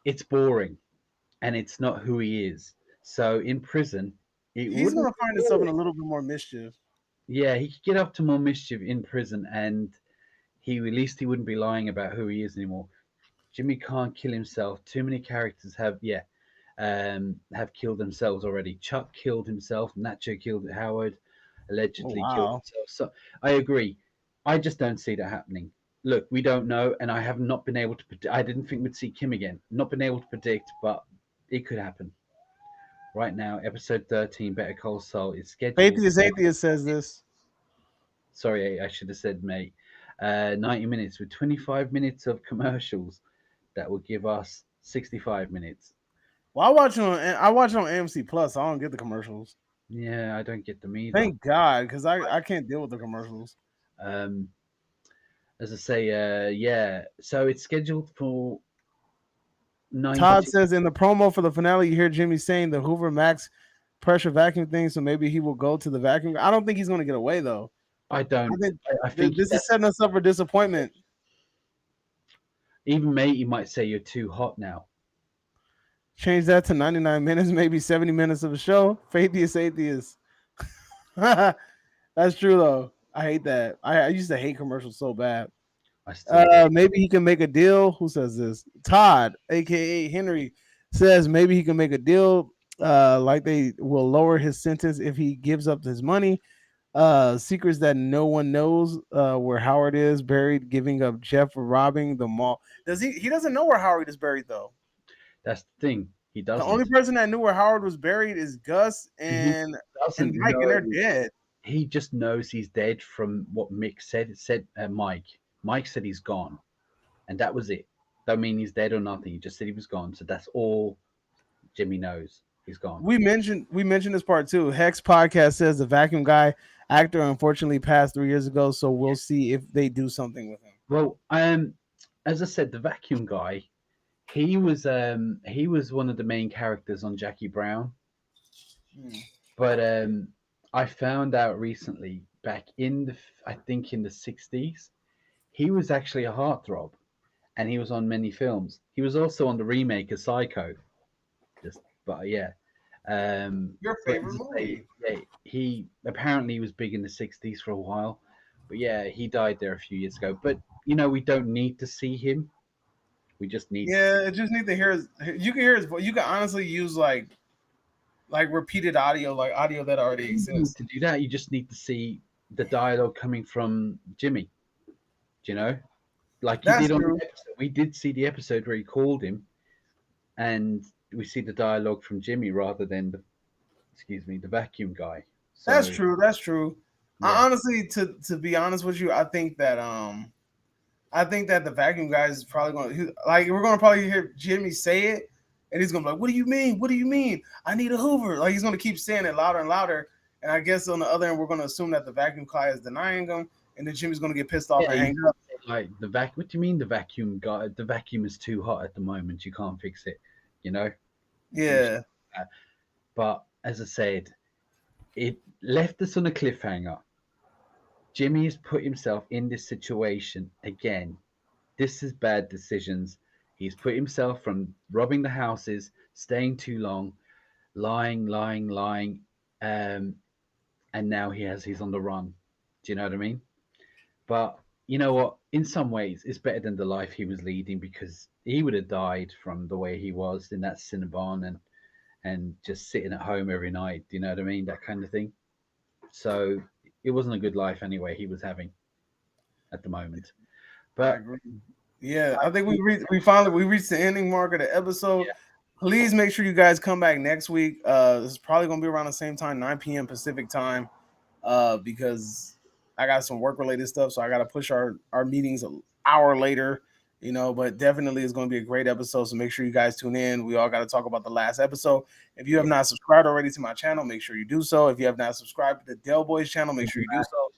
Speaker 1: it's boring and it's not who he is. So in prison, it
Speaker 2: He's
Speaker 1: wouldn't
Speaker 2: gonna
Speaker 1: be
Speaker 2: find himself in
Speaker 1: boring.
Speaker 2: a little bit more mischief.
Speaker 1: Yeah, he could get up to more mischief in prison, and at least he wouldn't be lying about who he is anymore. Jimmy can't kill himself. Too many characters have killed themselves already. Chuck killed himself. Nacho killed Howard.
Speaker 2: Oh
Speaker 1: Allegedly killed
Speaker 2: wow.
Speaker 1: himself. So I agree. I just don't see that happening. Look, we don't know, and I have not been able to. I didn't think we'd see Kim again. Not been able to predict, but it could happen. Right now, episode 13, Better Call Saul, is scheduled
Speaker 2: Atheist
Speaker 1: for.
Speaker 2: Atheist says this.
Speaker 1: Sorry, I should have said, mate. 90 minutes with 25 minutes of commercials that will give us 65 minutes.
Speaker 2: Well, I watch it on AMC Plus. So I don't get the commercials.
Speaker 1: Yeah, I don't get them either.
Speaker 2: Thank God, because I can't deal with the commercials.
Speaker 1: Um, as I say, yeah. So it's scheduled for
Speaker 2: Todd
Speaker 1: 19.
Speaker 2: says in the promo for the finale, you hear Jimmy saying the Hoover Max pressure vacuum thing, so maybe he will go to the vacuum. I don't think he's going to get away though.
Speaker 1: I
Speaker 2: I
Speaker 1: don't.
Speaker 2: think
Speaker 1: I think
Speaker 2: this is
Speaker 1: that's
Speaker 2: setting us up for disappointment.
Speaker 1: even me. He might say you're too hot now.
Speaker 2: Change that to 99 minutes, maybe 70 minutes of a show. Faithiest atheist. That's true though. I hate that. I used to hate commercials so bad.
Speaker 1: I still do.
Speaker 2: Maybe he can make a deal. Who says this? Todd, aka Henry, says maybe he can make a deal. Like they will lower his sentence if he gives up his money. Secrets that no one knows. Where Howard is buried, giving up Jeff for robbing the mall. Does he? He doesn't know where Howard is buried though.
Speaker 1: That's the thing. He
Speaker 2: The only
Speaker 1: doesn't.
Speaker 2: person that knew where Howard was buried is Gus
Speaker 1: He
Speaker 2: and
Speaker 1: doesn't
Speaker 2: Mike, and they're
Speaker 1: know.
Speaker 2: dead.
Speaker 1: He just knows he's dead from what Mick said. It said Mike. Mike said he's gone, and that was it. Don't mean he's dead or nothing. He just said he was gone. So that's all Jimmy knows. He's gone.
Speaker 2: We mentioned this part too. Hex podcast says the vacuum guy actor unfortunately passed 3 years ago, so we'll see if they do something with him.
Speaker 1: Well, as I said, the vacuum guy, he was one of the main characters on Jackie Brown.
Speaker 2: Hmm.
Speaker 1: But I found out recently, back in the I think in the 60s, he was actually a heartthrob, and he was on many films. He was also on the remake of Psycho. Just, but yeah.
Speaker 2: Your
Speaker 1: But
Speaker 2: favorite
Speaker 1: as I say,
Speaker 2: movie?
Speaker 1: yeah, he apparently was big in the 60s for a while. But yeah, he died there a few years ago. But we don't need to see him. We just need to see.
Speaker 2: Yeah, it just need to hear his. You can hear his voice. You can honestly use like repeated audio, like audio that already
Speaker 1: You don't need
Speaker 2: exists.
Speaker 1: to do that. You just need to see the dialogue coming from Jimmy. Do you know? Like you
Speaker 2: That's
Speaker 1: did on
Speaker 2: true.
Speaker 1: the episode. We did see the episode where he called him, and we see the dialogue from Jimmy rather than the vacuum guy.
Speaker 2: That's
Speaker 1: So
Speaker 2: true. That's true.
Speaker 1: yeah,
Speaker 2: I honestly, to be honest with you, I think that the vacuum guy is probably going to like we're going to probably hear Jimmy say it, and he's going to be like, "What do you mean? What do you mean? I need a Hoover!" Like he's going to keep saying it louder and louder. And I guess on the other end, we're going to assume that the vacuum guy is denying him, and then Jimmy's going to get pissed off
Speaker 1: yeah.
Speaker 2: and
Speaker 1: He's
Speaker 2: hang up.
Speaker 1: like the vac. What do you mean the vacuum guy? The vacuum is too hot at the moment. You can't fix it. You know. Some shit
Speaker 2: Yeah,
Speaker 1: like that. But as I said, it left us on a cliffhanger. Jimmy has put himself in this situation again. This is bad decisions. He's put himself from robbing the houses, staying too long, lying, lying, lying, um, and now he's on the run. Do you know what I mean? But you know what? In some ways, it's better than the life he was leading because he would have died from the way he was in that Cinnabon and just sitting at home every night. Do you know what I mean? That kind of thing. So it wasn't a good life anyway he was having at the moment.
Speaker 2: I
Speaker 1: But
Speaker 2: agree. Yeah,
Speaker 1: I
Speaker 2: I think
Speaker 1: think,
Speaker 2: we reached the ending mark of the episode.
Speaker 1: yeah,
Speaker 2: Please make sure you guys come back next week. This is probably gonna be around the same time, 9 p.m. Pacific time. Because I got some work related stuff, so I got to push our meetings an hour later. But definitely it's going to be a great episode. So make sure you guys tune in. We all got to talk about the last episode. If you have
Speaker 1: yeah.
Speaker 2: not subscribed already to my channel, make sure you do so. If you have not subscribed to the Del Boys channel, make sure you do so.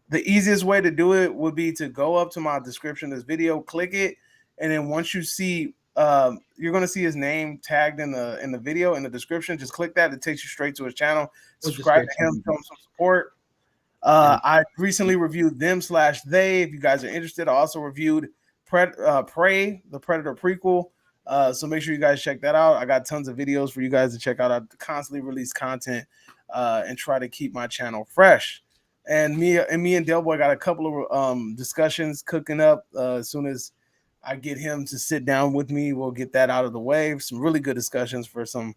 Speaker 2: The easiest way to do it would be to go up to my description of this video, click it, and then once you see you're going to see his name tagged in the video in the description. Just click that. It takes you straight to his channel.
Speaker 1: Or just
Speaker 2: Subscribe
Speaker 1: go
Speaker 2: to him,
Speaker 1: to
Speaker 2: show him some support.
Speaker 1: and
Speaker 2: I recently reviewed them/they. If you guys are interested, I also reviewed Prey, the Predator prequel. So make sure you guys check that out. I got tons of videos for you guys to check out. I constantly release content and try to keep my channel fresh. And me and Del Boy got a couple of discussions cooking up. As soon as I get him to sit down with me, we'll get that out of the way. Some really good discussions for some.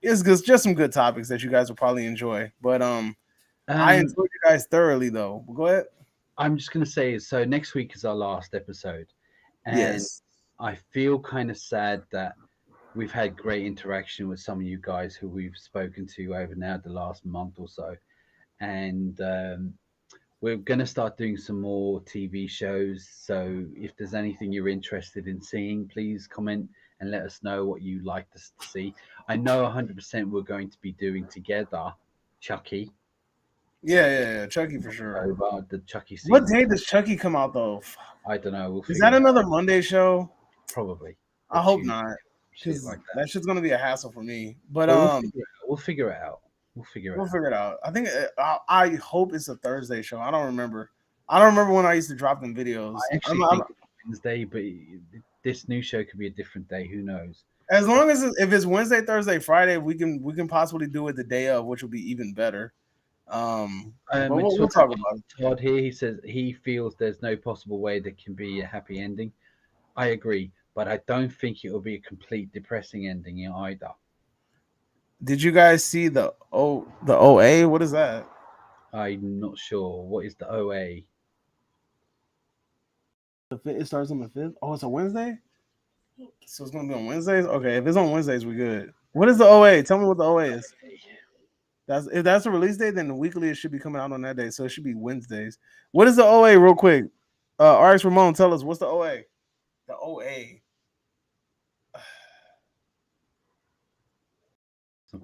Speaker 2: Just some good topics that you guys will probably enjoy. But I
Speaker 1: um,
Speaker 2: enjoyed you guys thoroughly, though. Go ahead.
Speaker 1: I'm just gonna say so. Next week is our last episode, and
Speaker 2: Yes.
Speaker 1: I feel kind of sad that we've had great interaction with some of you guys who we've spoken to over now the last month or so, and we're going to start doing some more TV shows. So if there's anything you're interested in seeing, please comment and let us know what you like to see. I know 100% we're going to be doing together Chucky
Speaker 2: Yeah. Chucky for sure.
Speaker 1: over the Chucky
Speaker 2: What
Speaker 1: season.
Speaker 2: day does Chucky come out though?
Speaker 1: I don't know. We'll
Speaker 2: Is
Speaker 1: figure
Speaker 2: that
Speaker 1: it out.
Speaker 2: another Monday show?
Speaker 1: Probably or
Speaker 2: I hope
Speaker 1: Tuesday,
Speaker 2: not,
Speaker 1: shit
Speaker 2: because
Speaker 1: like that.
Speaker 2: that shit's gonna be a hassle for me. But
Speaker 1: But we'll figure it out. We'll figure it out. We'll figure it
Speaker 2: we'll
Speaker 1: out.
Speaker 2: figure it out. I think I hope it's a Thursday show. I don't remember. I don't remember when I used to drop them videos.
Speaker 1: I actually think it's Wednesday, but this new show could be a different day. Who knows?
Speaker 2: As long as if it's Wednesday, Thursday, Friday, we can possibly do it the day of, which will be even better. But we'll talk about it.
Speaker 1: Todd here. He says he feels there's no possible way there can be a happy ending. I agree, but I don't think it will be a complete depressing ending either.
Speaker 2: Did you guys see the OA? What is that?
Speaker 1: I'm not sure. What is the OA?
Speaker 2: It starts on the 5th. Oh, it's a Wednesday. So it's gonna be on Wednesdays. Okay, if it's on Wednesdays, we good. What is the OA? Tell me what the OA is. That's if that's the release date, then the weekly it should be coming out on that day. So it should be Wednesdays. What is the OA, real quick? RX Ramon, tell us what's the OA? The OA.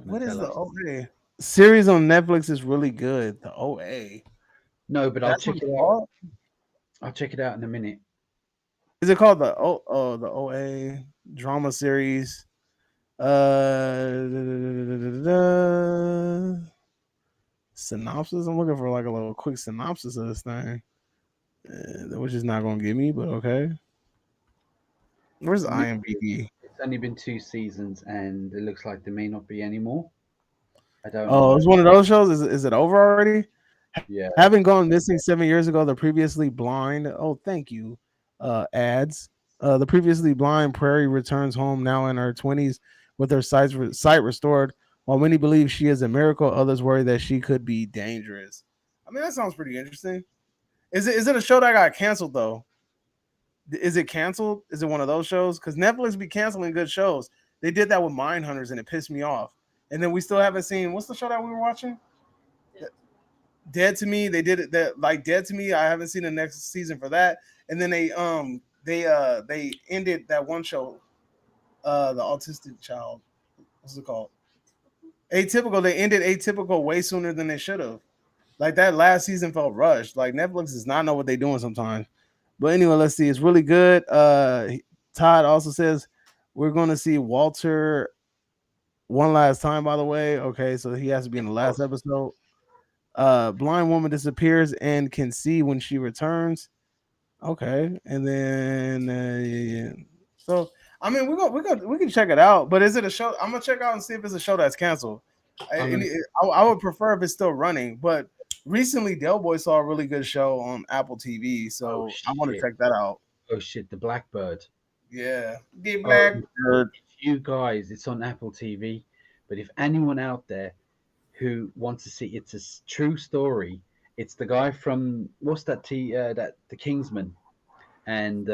Speaker 2: What is the OA? Series on Netflix is really good. The OA.
Speaker 1: No, but I'll
Speaker 2: That's
Speaker 1: check
Speaker 2: what
Speaker 1: it
Speaker 2: it's
Speaker 1: out.
Speaker 2: called?
Speaker 1: I'll check it out in a minute.
Speaker 2: Is it called the OA drama series? Synopsis. I'm looking for like a little quick synopsis of this thing, which is not gonna give me, but okay. Where's IMDb?
Speaker 1: It's only been 2 seasons, and it looks like there may not be any more. I don't
Speaker 2: Oh,
Speaker 1: know.
Speaker 2: it's one of those shows. Is it over already?
Speaker 1: Yeah.
Speaker 2: Having gone missing 7 years ago, the previously blind. Oh, thank you. Ads. The previously blind Prairie returns home now in her 20s with her sight restored. While many believe she is a miracle, others worry that she could be dangerous. I mean, that sounds pretty interesting. Is it a show that got canceled though? Is it canceled? Is it one of those shows? Because Netflix be canceling good shows. They did that with Mindhunters, and it pissed me off. And then we still haven't seen what's the show that we were watching? Dead to Me. They did it that like Dead to Me. I haven't seen the next season for that. And then they ended that one show, the autistic child. What's it called? Atypical. They ended Atypical way sooner than they should have. Like that last season felt rushed. Like Netflix does not know what they're doing sometimes. But anyway, let's see. It's really good. Todd also says we're going to see Walter one last time. By the way, okay, so he has to be in the last episode. Blind woman disappears and can see when she returns. Okay, and then yeah. So I mean, we can check it out. But is it a show? I'm gonna check out and see if it's a show that's canceled. I would prefer if it's still running. But recently, Del Boy saw a really good show on Apple TV, so I want to check that out.
Speaker 1: Oh shit, the Blackbird.
Speaker 2: Yeah, the Blackbird.
Speaker 1: You guys, it's on Apple TV. But if anyone out there who wants to see, it's a true story. It's the guy from what's that? That the Kingsman. And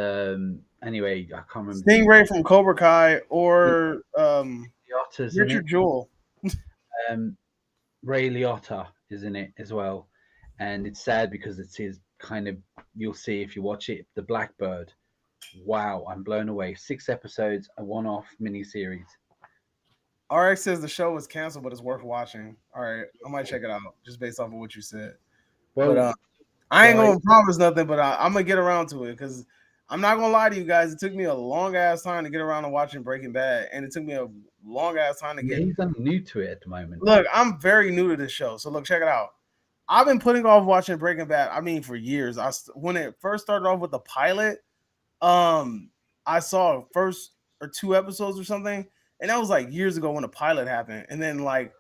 Speaker 1: anyway, I can't remember.
Speaker 2: Stingray from Cobra Kai or
Speaker 1: Liotta's
Speaker 2: Richard Jewell.
Speaker 1: Ray Liotta is in it as well, and it's sad because it's his kind of. You'll see if you watch it, The Blackbird. Wow, I'm blown away. 6 episodes, a one-off miniseries.
Speaker 2: RX says the show was canceled, but it's worth watching. All right, I might check it out just based off of what you said.
Speaker 1: Well,
Speaker 2: but I ain't gonna promise nothing, but I'm gonna get around to it because I'm not gonna lie to you guys. It took me a long ass time to get around to watching Breaking Bad, and it took me a long ass time to get.
Speaker 1: He's new to it at the moment.
Speaker 2: Look, I'm very new to this show, so look, check it out. I've been putting off watching Breaking Bad. I mean, for years. When it first started off with the pilot, I saw first or 2 episodes or something, and that was like years ago when the pilot happened, and then like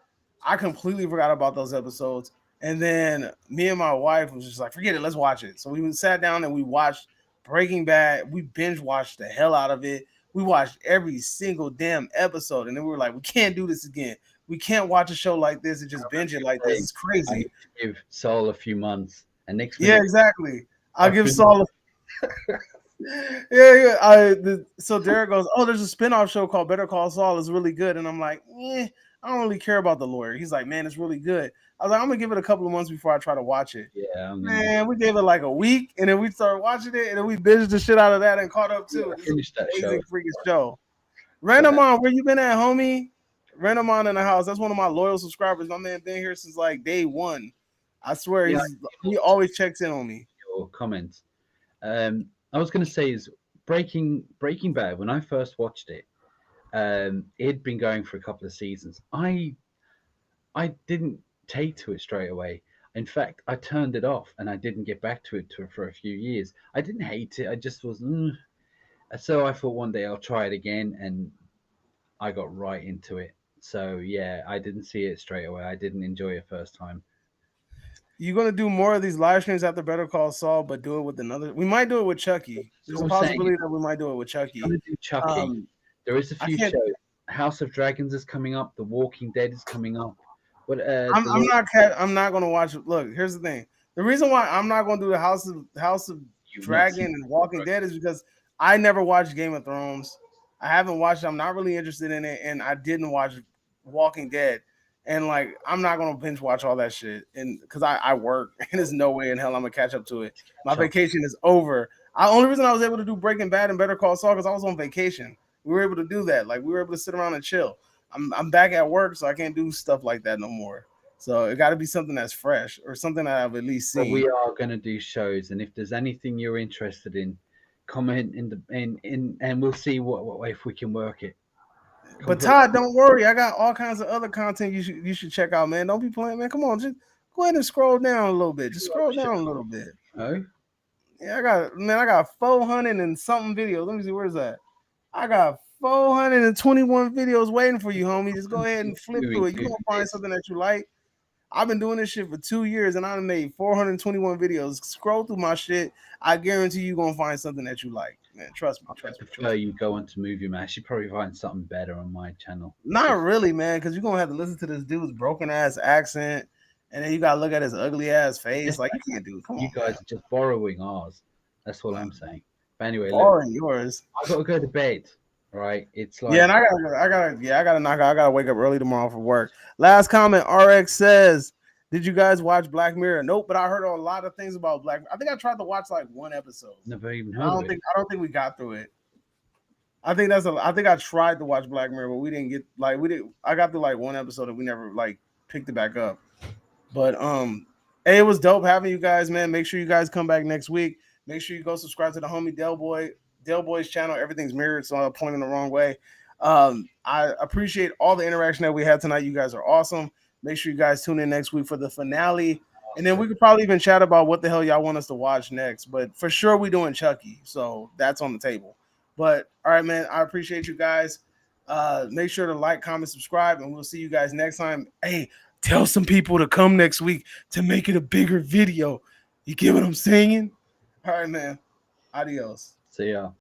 Speaker 2: I completely forgot about those episodes. And then me and my wife was just like, forget it, let's watch it. So we sat down and we watched Breaking Bad. We binge watched the hell out of it. We watched every single damn episode. And then we were like, we can't do this again. We can't watch a show like this and just binge it like this. It's crazy.
Speaker 1: Give Saul a few months. And next
Speaker 2: week, yeah, exactly. I'll give Saul so Derek goes, oh, there's a spinoff show called Better Call Saul. It's really good. And I'm like, I don't really care about the lawyer. He's like, man, it's really good. I was like, I'm gonna give it a couple of months before I try to watch it.
Speaker 1: Yeah,
Speaker 2: man, we gave it like a week, and then we started watching it, and then we binged the shit out of that and caught up too.
Speaker 1: Yeah, finished that show.
Speaker 2: Freaking show. Renamon, where you been at, homie? Renamon in the house. That's one of my loyal subscribers. My man been here since like day one. I swear
Speaker 1: Yeah,
Speaker 2: he always checks in on me.
Speaker 1: your comments. I was going to say is Breaking Bad. When I first watched it, it'd been going for a couple of seasons. I didn't take to it straight away. In fact, I turned it off and I didn't get back to it for a few years. I didn't hate it. I just was. So I thought one day I'll try it again, and I got right into it. So yeah, I didn't see it straight away. I didn't enjoy it first time.
Speaker 2: You gonna do more of these live streams after Better Call Saul, but do it with another. We might do it with Chucky. There's
Speaker 1: So
Speaker 2: a
Speaker 1: I'm saying,
Speaker 2: possibility that we might do it with
Speaker 1: if you're
Speaker 2: Chucky.
Speaker 1: gonna do Chucky,
Speaker 2: Um,
Speaker 1: there is a
Speaker 2: I
Speaker 1: few
Speaker 2: can't.
Speaker 1: shows. House of Dragons is coming up. The Walking Dead is coming up. What the
Speaker 2: I'm
Speaker 1: Lord
Speaker 2: not. I'm not gonna watch. Look, here's the thing. The reason why I'm not gonna do the House of
Speaker 1: you've not
Speaker 2: Dragon
Speaker 1: seen?
Speaker 2: and Walking Dead is because I never watched Game of Thrones. I haven't watched. I'm not really interested in it, and I didn't watch Walking Dead. And like, I'm not gonna binge watch all that shit, and because I work, and there's no way in hell I'm gonna catch up to it. My vacation is over. Only reason I was able to do Breaking Bad and Better Call Saul because I was on vacation. We were able to do that. Like we were able to sit around and chill. I'm back at work, so I can't do stuff like that no more. So it got to be something that's fresh or something that I've at least
Speaker 1: But
Speaker 2: seen.
Speaker 1: we are going to do shows, and if there's anything you're interested in, comment and we'll see what if we can work it.
Speaker 2: But Todd, don't worry, I got all kinds of other content you should check out, man. Don't be playing, man. Come on, just go ahead and scroll down a little bit. Just scroll down a little bit.
Speaker 1: Oh,
Speaker 2: Yeah, I got 400 and something videos. Let me see, where's that? I got 421 videos waiting for you, homie. Just go ahead and flip through it. You're gonna find something that you like. I've been doing this shit for 2 years and I made 421 videos. Scroll through my shit. I guarantee you're gonna find something that you like. Man, trust me.
Speaker 1: I prefer you go on to Movie Man. I should probably find something better on my channel.
Speaker 2: Not really, man, because you're gonna have to listen to this dude's broken ass accent, and then you gotta look at his ugly ass face. Like you can't do it. Come on,
Speaker 1: you guys are just borrowing ours. That's what I'm saying. But anyway,
Speaker 2: borrowing yours.
Speaker 1: I gotta go to bed. Right? It's like
Speaker 2: Yeah, and I gotta knock out. I gotta wake up early tomorrow for work. Last comment, RX says, "Did you guys watch Black Mirror?" Nope, but I heard a lot of things about Black. I think I tried to watch like one episode.
Speaker 1: Never even heard
Speaker 2: I don't
Speaker 1: of
Speaker 2: think
Speaker 1: it.
Speaker 2: I don't think we got through it. I think I think I tried to watch Black Mirror, but we didn't get like we did. I got through like one episode and we never like picked it back up. But hey, it was dope having you guys, man. Make sure you guys come back next week. Make sure you go subscribe to the homie Del Boy's channel. Everything's mirrored, so I'm pointing the wrong way. I appreciate all the interaction that we had tonight. You guys are awesome. Make sure you guys tune in next week for the finale. And then we could probably even chat about what the hell y'all want us to watch next. But for sure, we're doing Chucky. So that's on the table. But all right, man, I appreciate you guys. Make sure to like, comment, subscribe, and we'll see you guys next time. Hey, tell some people to come next week to make it a bigger video. You get what I'm saying? All right, man. Adios.
Speaker 1: See ya.